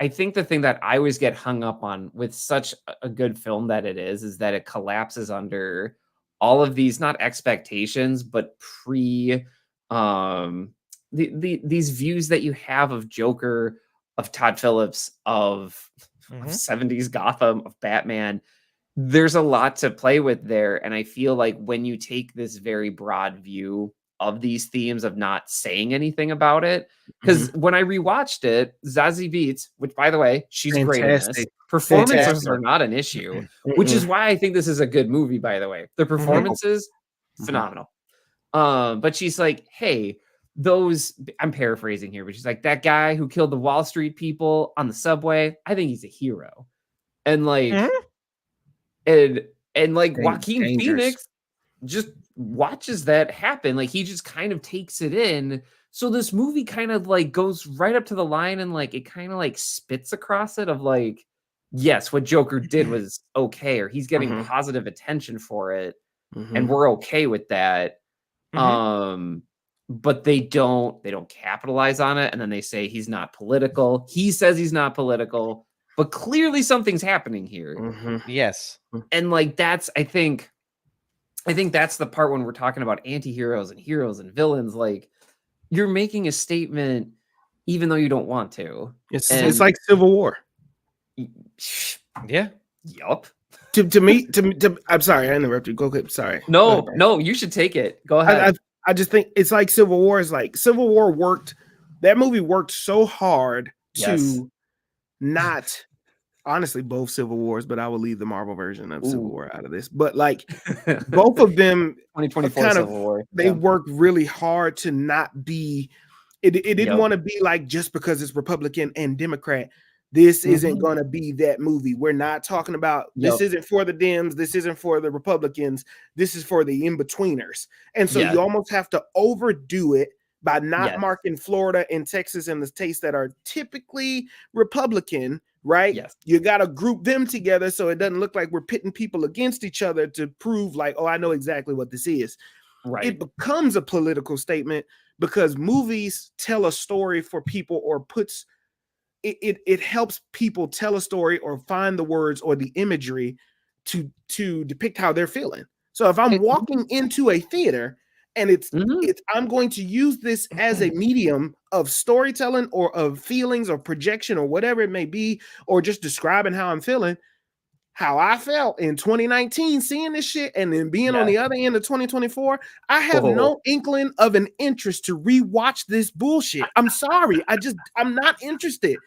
think the thing that I always get hung up on with such a good film that it is that it collapses under all of these not expectations, but these views that you have of Joker, of Todd Phillips, of 70s Gotham, of Batman. There's a lot to play with there. And I feel like when you take this very broad view of these themes of not saying anything about it, because when I rewatched it, Zazie Beetz, which by the way, she's great in this. Performances are not an issue, which is why I think this is a good movie, by the way. The performances, phenomenal. But she's like, hey, I'm paraphrasing here, but she's like, that guy who killed the Wall Street people on the subway, I think he's a hero. And like, and like Joaquin Phoenix just watches that happen. Like he just kind of takes it in. So this movie kind of like goes right up to the line and like, it kind of like spits across it of like, yes, what Joker did was okay, or he's getting positive attention for it. And we're okay with that. But they don't capitalize on it. And then they say he's not political. He says he's not political, but clearly something's happening here. Yes. And like, I think that's the part when we're talking about anti-heroes and heroes and villains, like you're making a statement, even though you don't want to. It's like Civil War. Yeah. Yup. To me, I'm sorry, I interrupted you. Go ahead. Sorry. No, you should take it. Go ahead. I just think it's like Civil War is like Civil War worked. That movie worked so hard to not, honestly, both Civil Wars, but I will leave the Marvel version of Civil War out of this. But like both of them, 2024 kind Civil War, they worked really hard to not be. It didn't want to be like just because it's Republican and Democrat. This isn't going to be that movie. We're not talking about this isn't for the Dems. This isn't for the Republicans. This is for the in-betweeners. And so you almost have to overdo it by not marking Florida and Texas and the states that are typically Republican, right? Yes. You got to group them together so it doesn't look like we're pitting people against each other to prove like, oh, I know exactly what this is. Right. It becomes a political statement because movies tell a story for people or puts it helps people tell a story or find the words or the imagery to depict how they're feeling. So if I'm walking into a theater and it's I'm going to use this as a medium of storytelling or of feelings or projection or whatever it may be, or just describing how I'm feeling, how I felt in 2019 seeing this shit and then being on the other end of 2024, I have no inkling of an interest to rewatch this bullshit. I'm sorry. I'm not interested.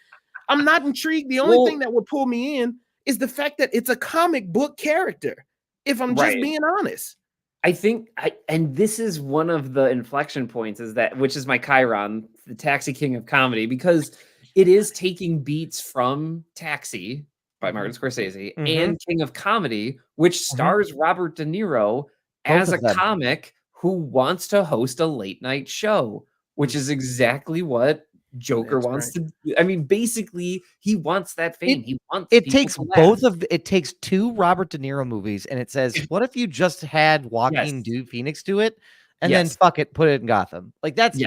I'm not intrigued. The only thing that would pull me in is the fact that it's a comic book character, if I'm just being honest. I think, and this is one of the inflection points, which is my Chiron, the Taxi King of comedy, because it is taking beats from Taxi by Martin Scorsese and King of Comedy, which stars Robert De Niro as a comic who wants to host a late night show, which is exactly what Joker wants to do. I mean, basically, he wants that fame. It takes two Robert De Niro movies, and it says, what if you just had Joaquin Phoenix do it? And then fuck it, put it in Gotham. Like that's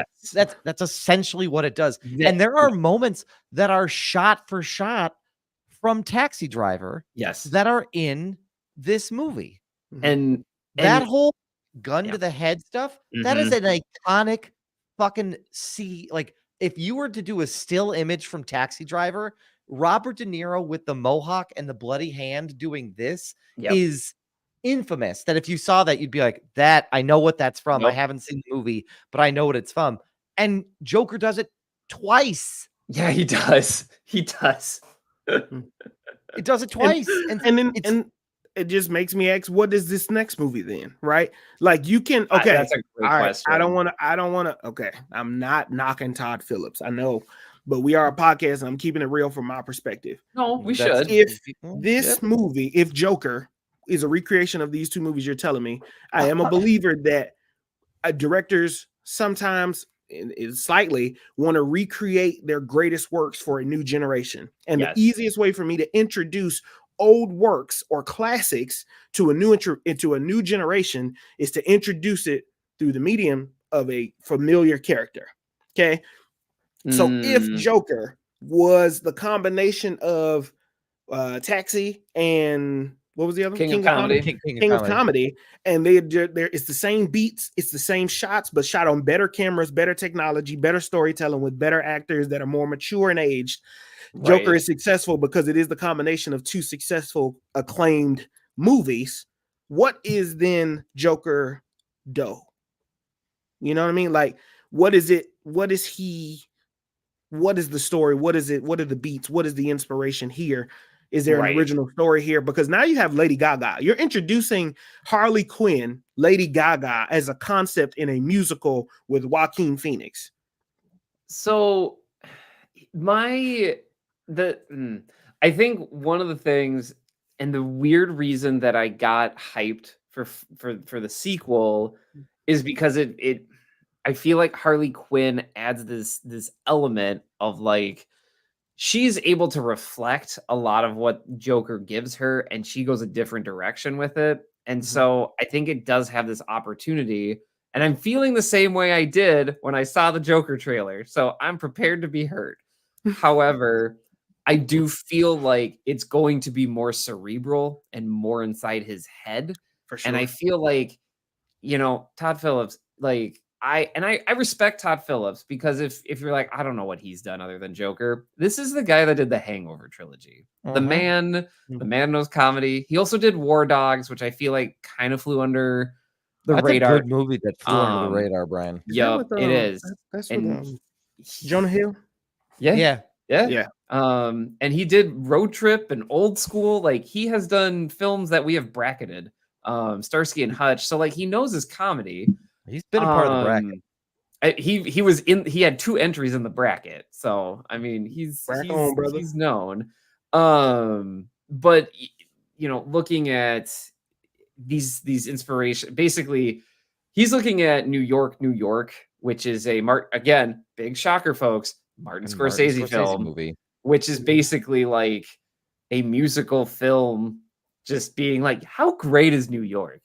essentially what it does. And there are moments that are shot for shot from Taxi Driver, that are in this movie. And that whole gun to the head stuff, that is an iconic fucking like if you were to do a still image from Taxi Driver, Robert De Niro with the mohawk and the bloody hand doing this is infamous. That if you saw that, you'd be like, that, I know what that's from. I haven't seen the movie, but I know what it's from. And Joker does it twice. Yeah, he does. He does. It does it twice. And it just makes me ask, what is this next movie then? Right? Like you can, okay. That's a great question. I don't want to, okay. I'm not knocking Todd Phillips. I know, but we are a podcast and I'm keeping it real from my perspective. No, we should. If this movie, if Joker is a recreation of these two movies you're telling me, I am a believer that directors sometimes slightly want to recreate their greatest works for a new generation. And the easiest way for me to introduce old works or classics to a new generation is to introduce it through the medium of a familiar character. Okay. So if Joker was the combination of Taxi and what was the other King of Comedy? King of Comedy, and it's the same beats, it's the same shots, but shot on better cameras, better technology, better storytelling with better actors that are more mature and aged. Joker is successful because it is the combination of two successful, acclaimed movies. What is then Joker do? You know what I mean? Like, what is it? What is he? What is the story? What is it? What are the beats? What is the inspiration here? Is there an original story here? Because now you have Lady Gaga. You're introducing Harley Quinn, Lady Gaga, as a concept in a musical with Joaquin Phoenix. So I think one of the things and the weird reason that I got hyped for the sequel is because I feel like Harley Quinn adds this element of like, she's able to reflect a lot of what Joker gives her, and she goes a different direction with it. And so I think it does have this opportunity, and I'm feeling the same way I did when I saw the Joker trailer. So I'm prepared to be hurt. However, I do feel like it's going to be more cerebral and more inside his head. For sure. And I feel like, Todd Phillips, like, I respect Todd Phillips because if you're like, I don't know what he's done other than Joker, this is the guy that did the Hangover trilogy. The man knows comedy. He also did War Dogs, which I feel like kind of flew under the radar. A good movie that flew under the radar, Brian. Yeah, it is. That's Jonah Hill. Yeah. And he did Road Trip and Old School. Like, he has done films that we have bracketed, Starsky and Hutch. So like, he knows his comedy. He's been a part of the bracket. He had 2 entries in the bracket. So I mean, he's known. But looking at these inspiration, basically he's looking at New York, which is again, big shocker, folks, Martin Scorsese film movie, which is basically like a musical film, just being like, how great is New York?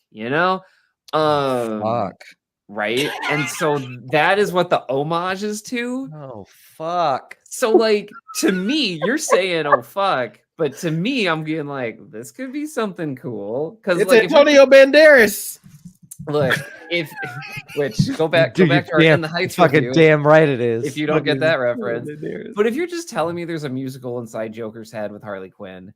Fuck. Right. And so that is what the homage is to. Oh, fuck. So like, to me, you're saying, oh, fuck. But to me, I'm being like, this could be something cool. Because it's like, Antonio Banderas. Look, go back to our In the Heights fucking review, damn right it is. If you don't get that reference. But if you're just telling me there's a musical inside Joker's head with Harley Quinn,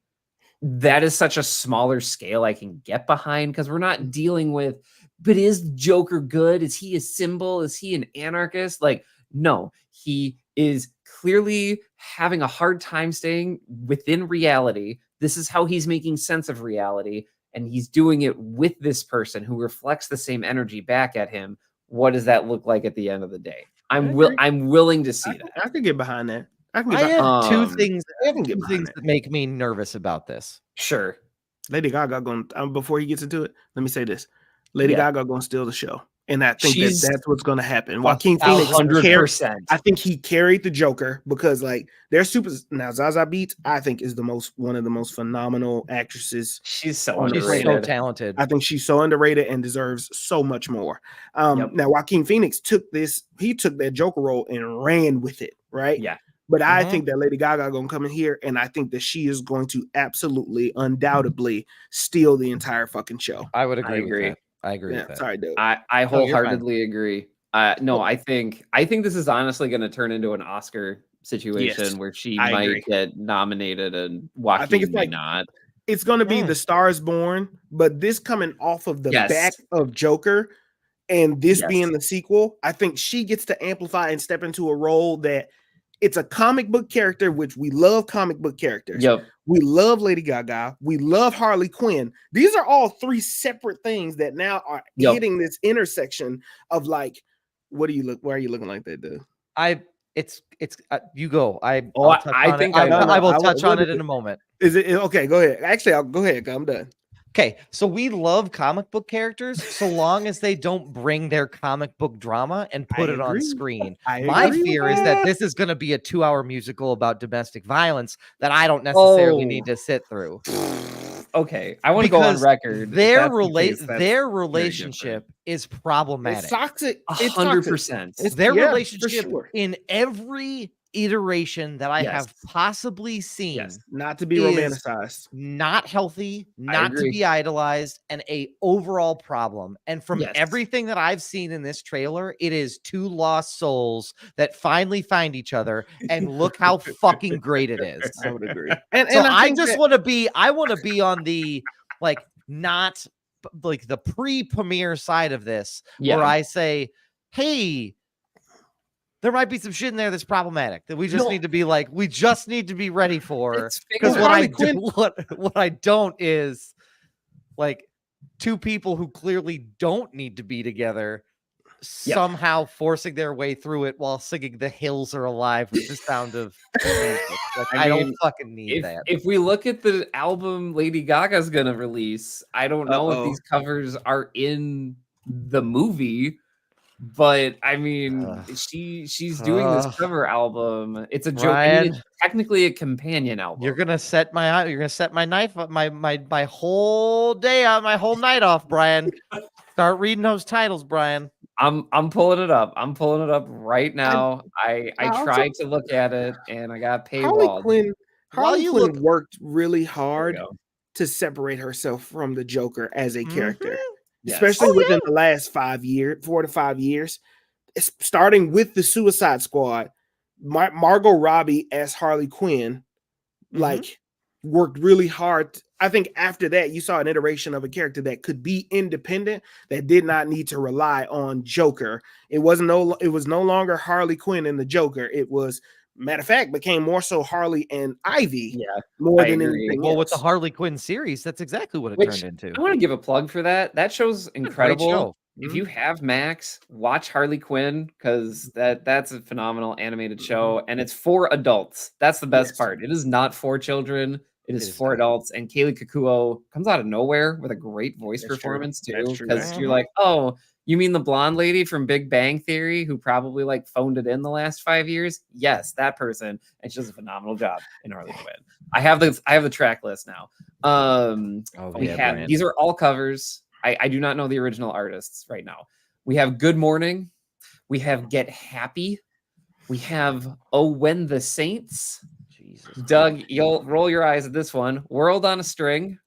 that is such a smaller scale I can get behind, because we're not dealing with, but is Joker good? Is he a symbol? Is he an anarchist? Like, no, he is clearly having a hard time staying within reality. This is how he's making sense of reality. And he's doing it with this person who reflects the same energy back at him. What does that look like at the end of the day? I'm willing to see that. I could get behind that. I have two things that make me nervous about this. Sure. Lady Gaga going before he gets into it, let me say this. Lady Gaga going to steal the show. And I think that's what's going to happen. Joaquin Phoenix, 100%. I think he carried the Joker because, like, they're super. Now, Zaza Beetz, I think, is one of the most phenomenal actresses. She's so underrated. So talented. I think she's so underrated and deserves so much more. Now, Joaquin Phoenix took that Joker role and ran with it, right? Yeah. But I think that Lady Gaga going to come in here, and I think that she is going to absolutely, undoubtedly steal the entire fucking show. I would agree. With that. I agree with that. Sorry, dude. I wholeheartedly agree. No, I think this is honestly going to turn into an Oscar situation where she might get nominated and Joaquin may not. It's going to be The Star is Born, but this coming off of the back of Joker and this being the sequel, I think she gets to amplify and step into a role that it's a comic book character, which we love comic book characters. Yep. We love Lady Gaga. We love Harley Quinn. These are all three separate things that now are hitting this intersection of, like, why are you looking like that, dude? You go. I will touch on it in a moment. Is it okay? Go ahead. Actually, I'll go ahead. I'm done. Okay, so we love comic book characters so long as they don't bring their comic book drama and put it on screen. My fear is that this is going to be a 2-hour musical about domestic violence that I don't necessarily need to sit through. Okay, I want to go on record. Their relationship is problematic. It's toxic. 100%. Their relationship in every iteration that I have possibly seen, not to be romanticized, not healthy, not to be idolized, and a overall problem. And from everything that I've seen in this trailer, it is two lost souls that finally find each other, and look how fucking great it is. I would agree. And I just want to be on the, like, not like the pre-premiere side of this, where I say, hey, there might be some shit in there that's problematic that we just need to be like, we just need to be ready for. Because what I don't is, like, two people who clearly don't need to be together somehow forcing their way through it while singing "The Hills Are Alive" with the sound of music. Like, I don't fucking need that. If we look at the album Lady Gaga's gonna release, I don't know if these covers are in the movie. But I mean, she's doing this cover album. It's a joke. I mean, it's technically a companion album. You're gonna set my knife up, my whole day out, my whole night off, Brian. Start reading those titles, Brian. I'm pulling it up. I'm pulling it up right now. I tried to look at it and I got paywalled. Harley Quinn worked really hard to separate herself from the Joker as a character. Especially within the last 4 to 5 years, starting with the Suicide Squad, Margot Robbie as Harley Quinn, like, worked really hard. I think after that, you saw an iteration of a character that could be independent, that did not need to rely on Joker. It was no longer Harley Quinn and the Joker. It was, matter of fact, became more so Harley and Ivy more than anything else. With the Harley Quinn series, that's exactly what it turned into. I want to give a plug for that. That show's incredible. If you have Max, watch Harley Quinn, because that's a phenomenal animated show, and it's for adults. That's the best part. It is not for children. It is for adults. And Kaylee Kikuo comes out of nowhere with a great voice performance too, because you're like, oh, you mean the blonde lady from Big Bang Theory who probably, like, phoned it in the last 5 years? Yes, that person. And she does a phenomenal job in Harley Quinn. I have the track list now. These are all covers. I do not know the original artists right now. We have Good Morning. We have Get Happy. We have Oh When the Saints. Jesus. Doug, you'll roll your eyes at this one. World on a String.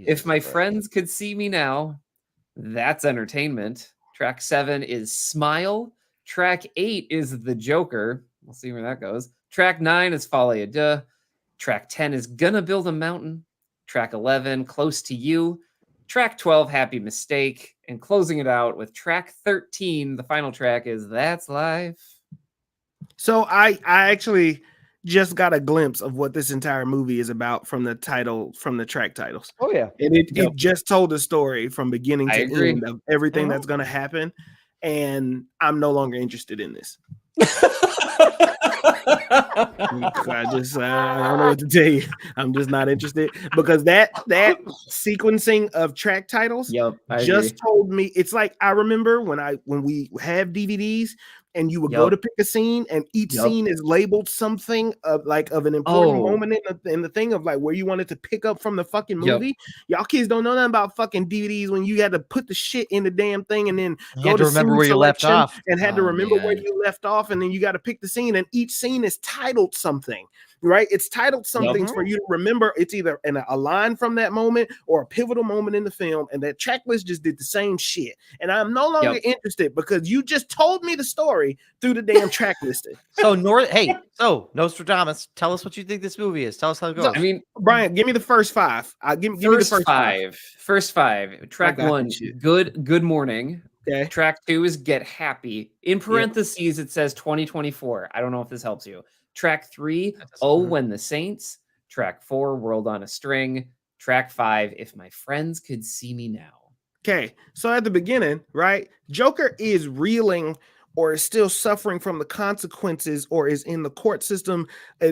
If My Friends Could See Me Now. That's Entertainment. Track 7 is Smile. Track 8 is The Joker. We'll see where that goes. Track 9 is Folie à Deux. Track 10 is Gonna Build a Mountain. track 11, Close to You, track 12, Happy Mistake, and closing it out with track 13. The final track is That's Life. So I actually just got a glimpse of what this entire movie is about from the title, from the track titles. Oh yeah. And it just told the story from beginning to end of everything that's going to happen. And I'm no longer interested in this. I don't know what to tell you. I'm just not interested because that sequencing of track titles just told me. It's like I remember when we have DVDs and you would go to pick a scene and each scene is labeled something of an important moment in the thing of like where you wanted to pick up from the fucking movie. Y'all kids don't know nothing about fucking DVDs when you had to put the shit in the damn thing and then go to remember where you left off and had to remember where you left off, and then you got to pick the scene, and each scene is titled something. Right, it's titled something for you to remember. It's either a line from that moment or a pivotal moment in the film, and that track list just did the same shit. And I'm no longer interested because you just told me the story through the damn track listing. So Nostradamus, tell us what you think this movie is. Tell us how it goes. I mean, Brian, give me the first five. Give me the first five. First five. Track 1, Good Morning. Okay. Track 2 is Get Happy. In parentheses, it says 2024. I don't know if this helps you. Track 3, Oh When the Saints. Track 4, World on a String. Track 5, If My Friends Could See Me Now. Okay, so at the beginning, right, Joker is reeling or is still suffering from the consequences or is in the court system.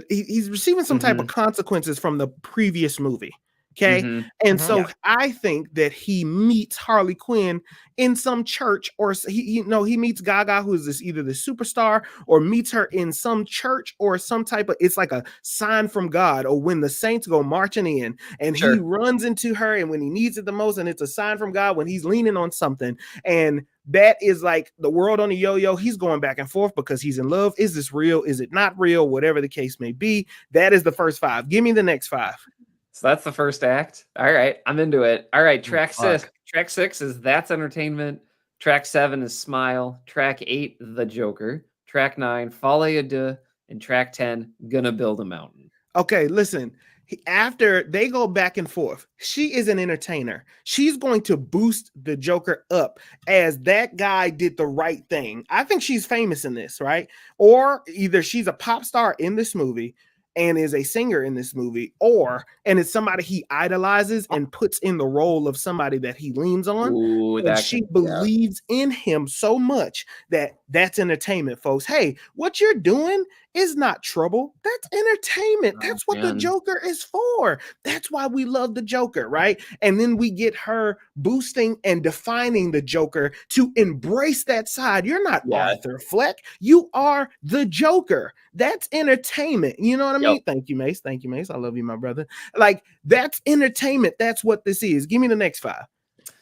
He's receiving some type of consequences from the previous movie. Okay. And so I think that he meets Harley Quinn in some church, or he meets Gaga, who is either the superstar, or meets her in some church or some type of, it's like a sign from God, or when the saints go marching in and he runs into her and when he needs it the most, and it's a sign from God when he's leaning on something. And that is like the world on a yo-yo. He's going back and forth because he's in love. Is this real? Is it not real? Whatever the case may be. That is the first 5. Give me the next 5. So that's the first act. All right, I'm into it. All right, track 6. Track 6 is That's Entertainment. Track 7 is Smile. Track 8, The Joker. Track 9, Folie à Deux. And track 10, Gonna Build a Mountain. Okay, listen. After they go back and forth, she is an entertainer. She's going to boost the Joker up as that guy did the right thing. I think she's famous in this, right? Or either she's a pop star in this movie and is a singer in this movie, and it's somebody he idolizes and puts in the role of somebody that he leans on. And she believes in him so much that's entertainment, folks. Hey, what you're doing is not trouble. That's entertainment. That's what the Joker is for. That's why we love the Joker, right? And then we get her boosting and defining the Joker to embrace that side. You're not Arthur Fleck. You are the Joker. That's entertainment. You know what I mean? Thank you, Mace. Thank you, Mace. I love you, my brother. Like, that's entertainment. That's what this is. Give me the next 5.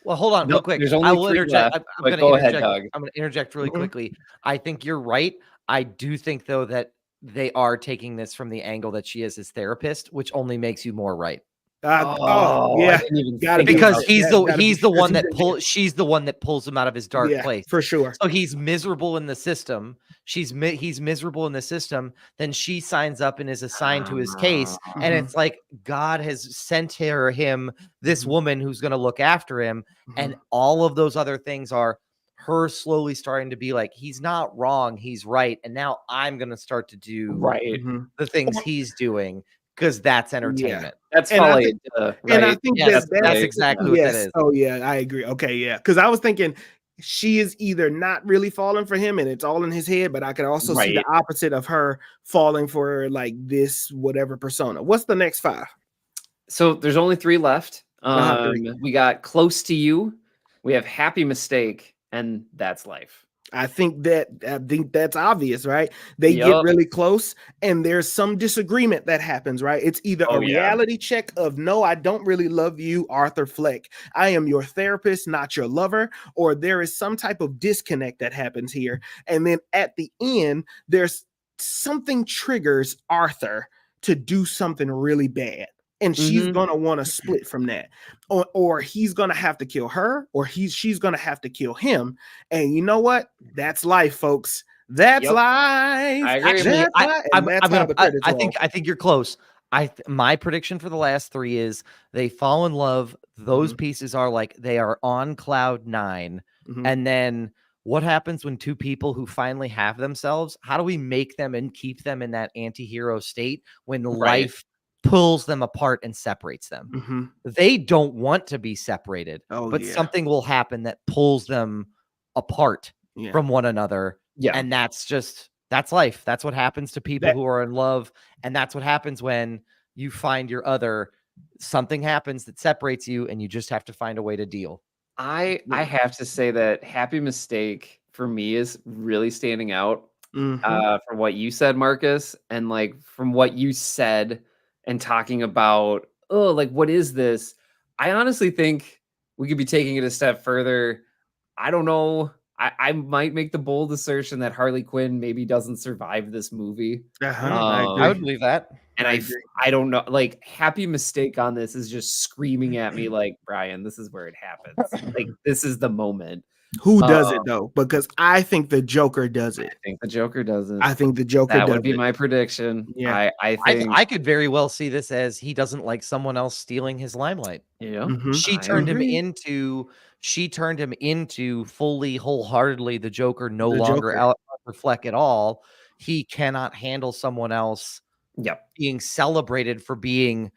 Well, hold on real quick. I will interject. I'm going to interject really quickly. I think you're right. I do think, though, that they are taking this from the angle that she is his therapist, which only makes you more right. Because she's the one that pulls him out of his dark place, for sure. So he's miserable in the system. He's miserable in the system. Then she signs up and is assigned to his case, and it's like God has sent him this woman who's going to look after him, and all of those other things are her slowly starting to be like, he's not wrong, he's right, and now I'm going to start to do the things he's doing. Because that's entertainment. That's probably right? And I think that's exactly what that is. Oh yeah, I agree. Okay, yeah. Because I was thinking she is either not really falling for him and it's all in his head, but I could also see the opposite of her falling for like this whatever persona. What's the next 5? So there's only 3 left. We got Close to You, we have Happy Mistake, and That's Life. I think that's obvious, right? They get really close and there's some disagreement that happens, right? It's either a reality check of, no, I don't really love you, Arthur Fleck. I am your therapist, not your lover. Or there is some type of disconnect that happens here. And then at the end, there's something triggers Arthur to do something really bad. And she's going to want to split from that. Or he's going to have to kill her, or she's going to have to kill him. And you know what? That's life, folks. That's life. Actually, I think you're close. My prediction for the last 3 is they fall in love. Those pieces are like they are on cloud 9. And then what happens when 2 people who finally have themselves, how do we make them and keep them in that anti-hero state when life pulls them apart and separates them? They don't want to be separated, but something will happen that pulls them apart from one another. And that's life. That's what happens to people who are in love. And that's what happens when you find your other. Something happens that separates you, and you just have to find a way to deal. I have to say that Happy Mistake for me is really standing out from what you said, Marcus, and like from what you said and talking about, like, what is this? I honestly think we could be taking it a step further. I don't know. I might make the bold assertion that Harley Quinn maybe doesn't survive this movie. I would believe that. And I don't know, like, Happy Mistake on this is just screaming at me like, Brian, this is where it happens. Like, this is the moment. Who does it though? Because I think the Joker does it. I think the Joker does it. I think the Joker that does would be it. my prediction. Yeah. I think I could very well see this as he doesn't like someone else stealing his limelight. Yeah. She turned him into fully, wholeheartedly the Joker, no longer out for Fleck at all. He cannot handle someone else being celebrated for being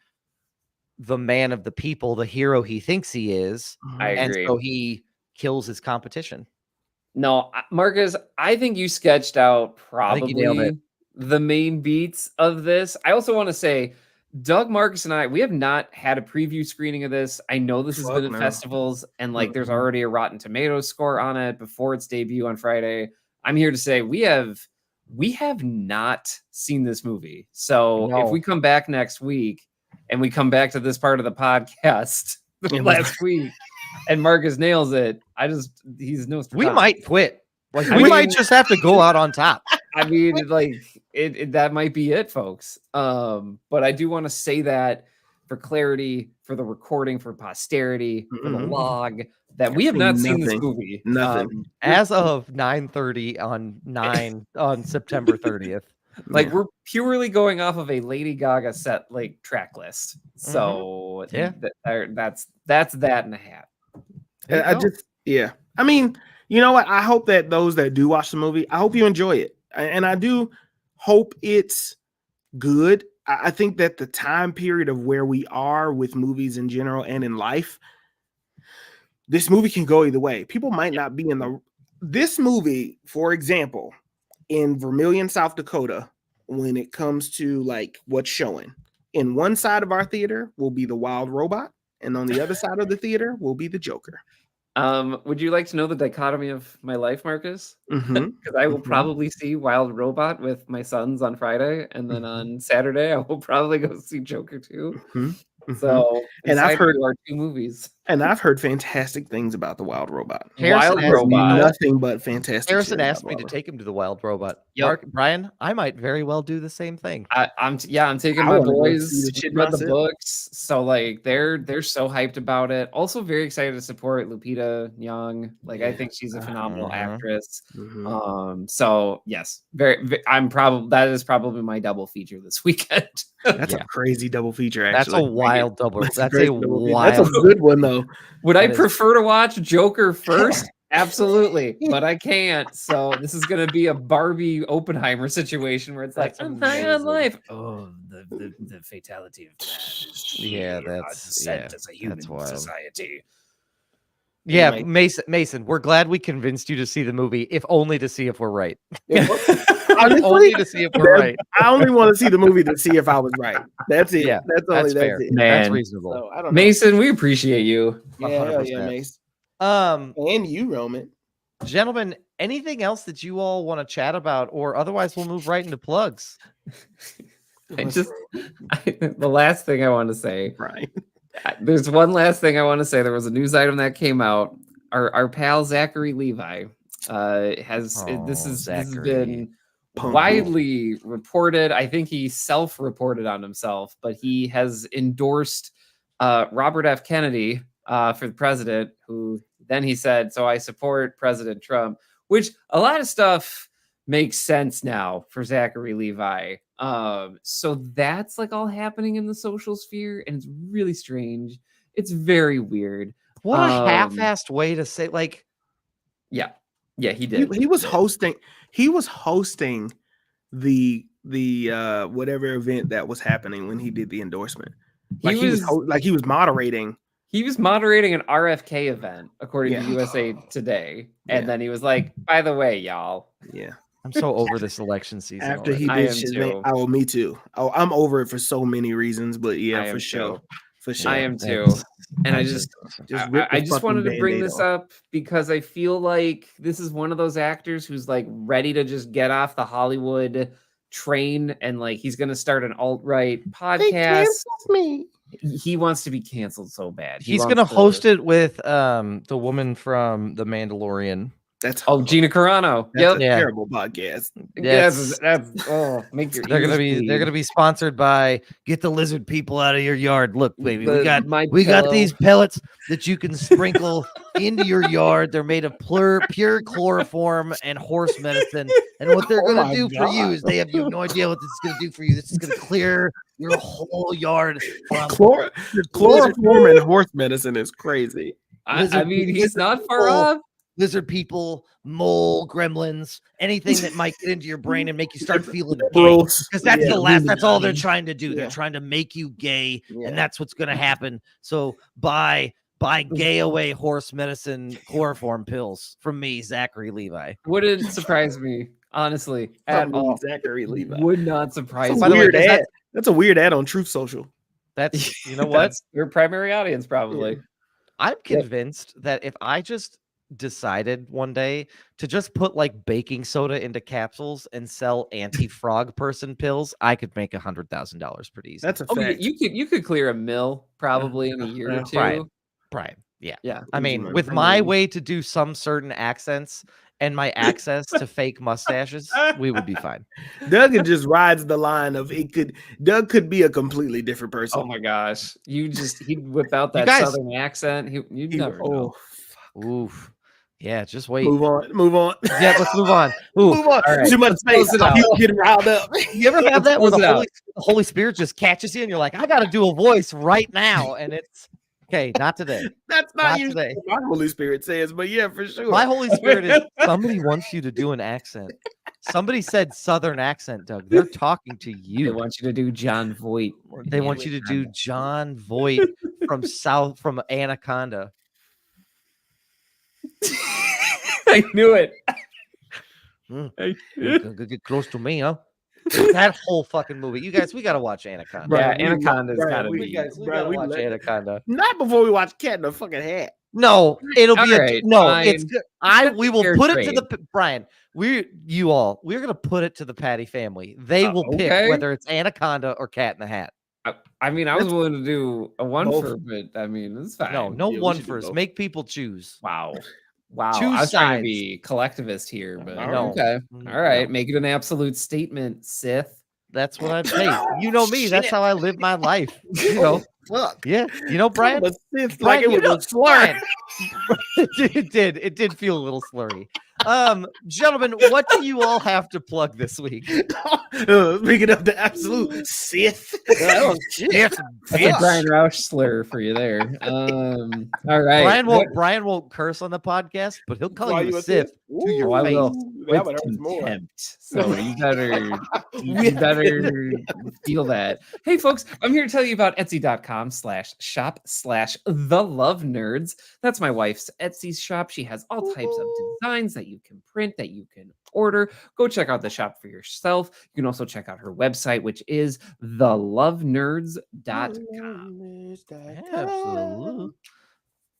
the man of the people, the hero he thinks he is. I agree. And so he kills his competition. No, Marcus, I think you sketched out probably the main beats of this. I also want to say, Doug, Marcus, and I, we have not had a preview screening of this. I know this has been at festivals, and like there's already a Rotten Tomatoes score on it before its debut on Friday. I'm here to say we have not seen this movie. So if we come back next week and we come back to this part of the podcast last week and Marcus nails it, he's no. We might quit. Like we might just have to go out on top. I mean, like that might be it, folks. But I do want to say that for clarity, for the recording, for posterity, for the log, that we have not seen this movie. As of 9:30 on September 30th. Like we're purely going off of a Lady Gaga set like track list. So that's that in a hat. I mean, you know what? I hope that those that do watch the movie, I hope you enjoy it. And I do hope it's good. I think that the time period of where we are with movies in general and in life, this movie can go either way. People might not be this movie, for example, in Vermillion, South Dakota, when it comes to like what's showing, in one side of our theater will be the Wild Robot, and on the other side of the theater will be the Joker. Would you like to know the dichotomy of my life, Marcus? Because I will probably see Wild Robot with my sons on Friday, and then on Saturday I will probably go see Joker 2. So, and I've heard our 2 movies, and I've heard fantastic things about the Wild Robot. Wild Robot, nothing but fantastic. Harrison asked me to take him to the Wild Robot. Brian, I might very well do the same thing. I'm taking my boys. Read the books, so like they're so hyped about it. Also, very excited to support Lupita Nyong. Like I think she's a phenomenal actress. So yes, that is probably my double feature this weekend. That's a crazy double feature. Actually, that's a wild double. That's a good one though. Would I prefer to watch Joker first? Absolutely, but I can't. So this is going to be a Barbie Oppenheimer situation where it's like, I'm high on life. Oh, the fatality of man. That's as a human society. Yeah, Mason, we're glad we convinced you to see the movie, if only to see if we're right. Honestly, only to see if we're right. I only want to see the movie to see if I was right. That's it. Yeah, that's fair. it. Man, that's reasonable. So, I don't know. Mason, we appreciate you. Yeah, Mason. And you, Roman. Gentlemen, anything else that you all want to chat about, or otherwise we'll move right into plugs. The last thing I want to say, right? There's one last thing I want to say. There was a news item that came out. Our pal Zachary Levi has been widely reported. I think he self-reported on himself, but he has endorsed Robert F. Kennedy for the president, who then he said, so I support President Trump, which a lot of stuff makes sense now for Zachary Levi. So that's like all happening in the social sphere, and it's really strange. It's very weird. What a half-assed way to say, like, yeah, he did. He was hosting. He was hosting the whatever event that was happening when he did the endorsement. Like he was moderating. He was moderating an RFK event, according to USA Today, and then he was like, "By the way, y'all." Yeah, I'm so over this election season. After he did shit, oh, me too. Oh, I'm over it for so many reasons, but yeah, for sure. For sure. I am too. And I just wanted to bring this up because I feel like this is one of those actors who's like ready to just get off the Hollywood train, and like he's gonna start an alt-right podcast. He wants to be canceled so bad. He's gonna host it with the woman from The Mandalorian. That's Gina Carano. That's a terrible podcast. That's make your they're gonna be sponsored by Get the Lizard People Out of Your Yard. Look, baby, we got these pellets that you can sprinkle into your yard. They're made of pure chloroform and horse medicine. And what they're gonna do for you is you have no idea what this is gonna do for you. This is gonna clear your whole yard from chloroform and horse medicine is crazy. I mean, he's not far off. Lizard people, mole, gremlins, anything that might get into your brain and make you start feeling gay. Because that's all they're trying to do. They're trying to make you gay, and that's what's going to happen. So buy gay away horse medicine chloroform pills from me, Zachary Levi. Wouldn't surprise me, honestly, at all. Zachary Levi would not surprise me. By the way, that's a weird ad on Truth Social. That's what? Your primary audience, probably. Yeah. I'm convinced that if I just decided one day to just put like baking soda into capsules and sell anti-frog person pills, I could make $100,000 pretty easy. That's a fact. You could clear $1 million probably in a year or two. Brian. Yeah. I mean, with my way to do some certain accents and my access to fake mustaches, we would be fine. Doug just rides the line of Doug could be a completely different person. Oh my gosh. He'd whip out that southern accent. You'd never know. Oof. Yeah, just wait. Move on. Yeah, let's move on. Ooh. Move on. Right. Too much space. People getting riled up. You ever have that where the Holy Spirit just catches you and you're like, I got to do a voice right now, and it's okay. Not today. That's not usually what my Holy Spirit says, but yeah, for sure. My Holy Spirit is somebody wants you to do an accent. Somebody said Southern accent, Doug. They're talking to you. They want you to do John Voight. They want you to do John Voight from Anaconda. I knew it. Get close to me, huh? That whole fucking movie. You guys, we gotta watch Anaconda. Yeah, Anaconda's gotta be. We gotta watch Anaconda. Not before we watch Cat in a Fucking Hat. No, it'll be fine. It's good. We will put it to the Brian. We're gonna put it to the Patty family. They will pick whether it's Anaconda or Cat in the Hat. I mean, I was willing to do a one-fer, but I mean, it's fine. No one-fers. Make people choose. Wow. Two I was trying to sides. be collectivist here, but No. okay. All right. Make it an absolute statement, Sith. That's what I'm saying. You know me. That's how I live my life. You know. Fuck. Yeah. You know, Brian. Like it was a slur. It did feel a little slurry. Gentlemen, what do you all have to plug this week? Speaking of the absolute Sith. That's a Brian Roush slur for you there. All right. Brian won't curse on the podcast, but he'll call you a Sith to your face. I will. With contempt. So you better feel that. Hey folks, I'm here to tell you about Etsy.com/shop/the-love-nerds. That's my wife's Etsy shop. She has all types of designs that you can print, that you can order. Go check out the shop for yourself. You can also check out her website, which is thelovenerds.com. Absolutely.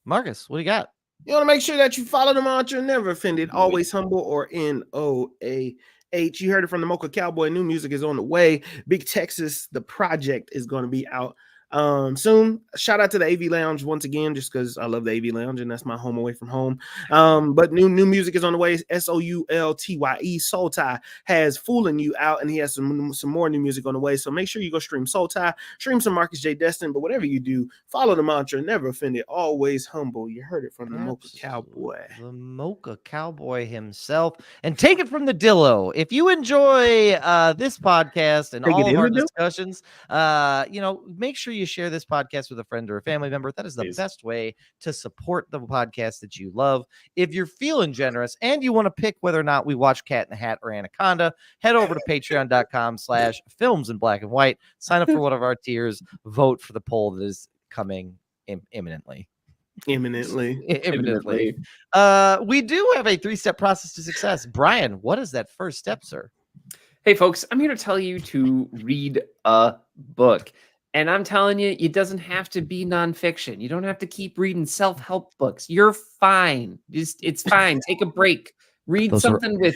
Marcus, what do you got? You want to make sure that you follow the mantra, never offended, always humble, or NOAH. You heard it from the Mocha Cowboy. New music is on the way. Big Texas, the project, is going to be out soon. Shout out to the AV Lounge once again, just because I love the AV Lounge and that's my home away from home. But new music is on the way. SOULTYE. Soul Tie has Fooling You out, and he has some more new music on the way. So make sure you go stream Soul Tie, stream some Marcus J. Destin. But whatever you do, follow the mantra: never offended, always humble. You heard it from the Mocha Cowboy, the Mocha Cowboy himself, and take it from the Dillo. If you enjoy this podcast and all of our discussions, make sure you share this podcast with a friend or a family member. That is the best way to support the podcast that you love. If you're feeling generous and you want to pick whether or not we watch Cat in the Hat or Anaconda, head over to patreon.com/films in black and white. Sign up for one of our tiers. Vote for the poll that is coming imminently. We do have a 3-step process to success. Brian, what is that first step, sir? Hey, folks, I'm here to tell you to read a book. And I'm telling you, it doesn't have to be nonfiction. You don't have to keep reading self-help books. You're fine. It's fine. Take a break. Read something with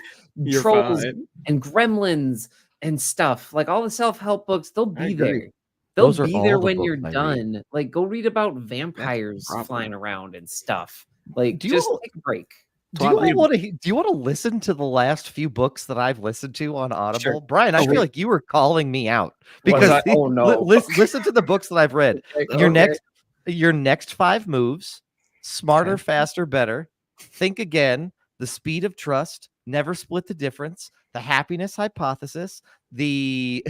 trolls and gremlins and stuff. Like all the self-help books, they'll be there. They'll be there when you're done. Like, go read about vampires flying around and stuff. Like, just take a break. Do you want to listen to the last few books that I've listened to on Audible? Sure. Brian, I feel like you were calling me out because listen to the books that I've read. Your next 5 moves: Smarter, Faster, Better, Think Again, The Speed of Trust, Never Split the Difference, The Happiness Hypothesis, The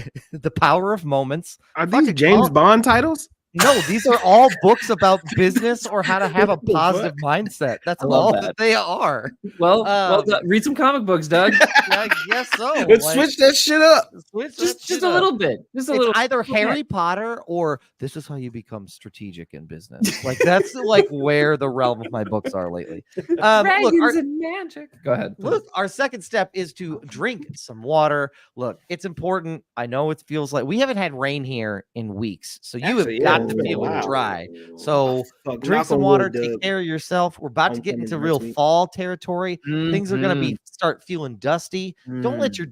Power of Moments. Are these James Bond titles? No, these are all books about business or how to have a positive mindset. That's all that they are. Well, read some comic books, Doug. I guess so. Let's switch that shit up. Just a little bit. Just a little. Either Harry Potter or this is how you become strategic in business. Like that's like where the realm of my books are lately. Dragons and magic. Go ahead. Look, our second step is to drink some water. Look, it's important. I know it feels like we haven't had rain here in weeks, so you have got to feel dry. So drink some water, take care of yourself. We're about to get into real fall territory. Things are going to start feeling dusty. Don't let your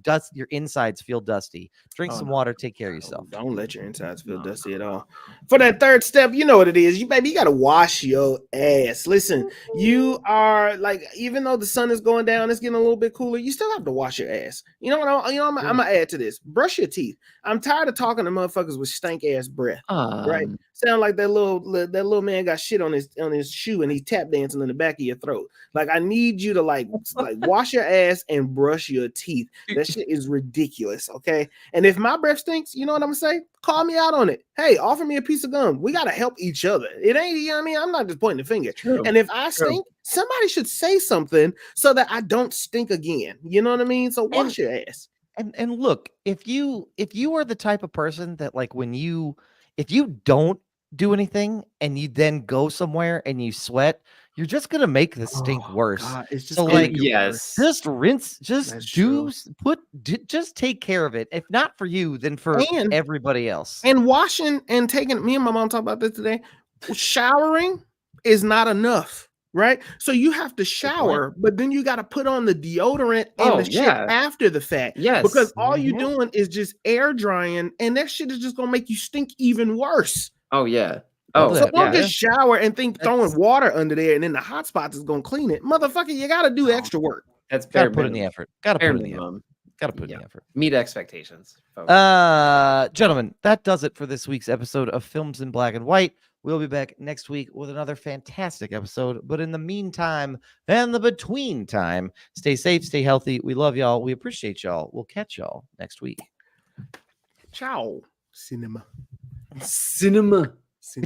insides feel dusty. Drink some water, take care of yourself. Don't let your insides feel dusty at all. For that third step, you know what it is. You got to wash your ass. Listen, you are like, even though the sun is going down, it's getting a little bit cooler, you still have to wash your ass. You know what? I'm gonna add to this. Brush your teeth. I'm tired of talking to motherfuckers with stank ass breath. Right? Sound like that little man got shit on his shoe and he's tap dancing in the back of your throat. Like, I need you to like wash your ass and brush your teeth. That shit is ridiculous. Okay. And if my breath stinks, you know what I'm gonna say? Call me out on it. Hey, offer me a piece of gum. We gotta help each other. It ain't, you know what I mean? I'm not just pointing the finger. True. And if I stink, somebody should say something so that I don't stink again. You know what I mean? So wash your ass. And look, if you are the type of person that like if you don't do anything and you then go somewhere and you sweat, you're just gonna make the stink worse. God, it's just so like just rinse, just take care of it. If not for you, then for everybody else. And washing and taking, me and my mom talked about this today. Showering is not enough. Right, so you have to shower, but then you got to put on the deodorant and the shit after the fact. Yes, because all you're doing is just air drying, and that shit is just gonna make you stink even worse. Oh yeah. So don't just shower and think throwing water under there and then the hot spots is gonna clean it, motherfucker. You got to do extra work. That's got to put in the effort. Got to put in the effort. Got to put in the effort. Meet expectations, folks. Gentlemen, that does it for this week's episode of Films in Black and White. We'll be back next week with another fantastic episode. But in the meantime and the between time, stay safe, stay healthy. We love y'all. We appreciate y'all. We'll catch y'all next week. Ciao. Cinema.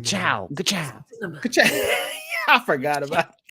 Ciao. Ciao. I forgot about it.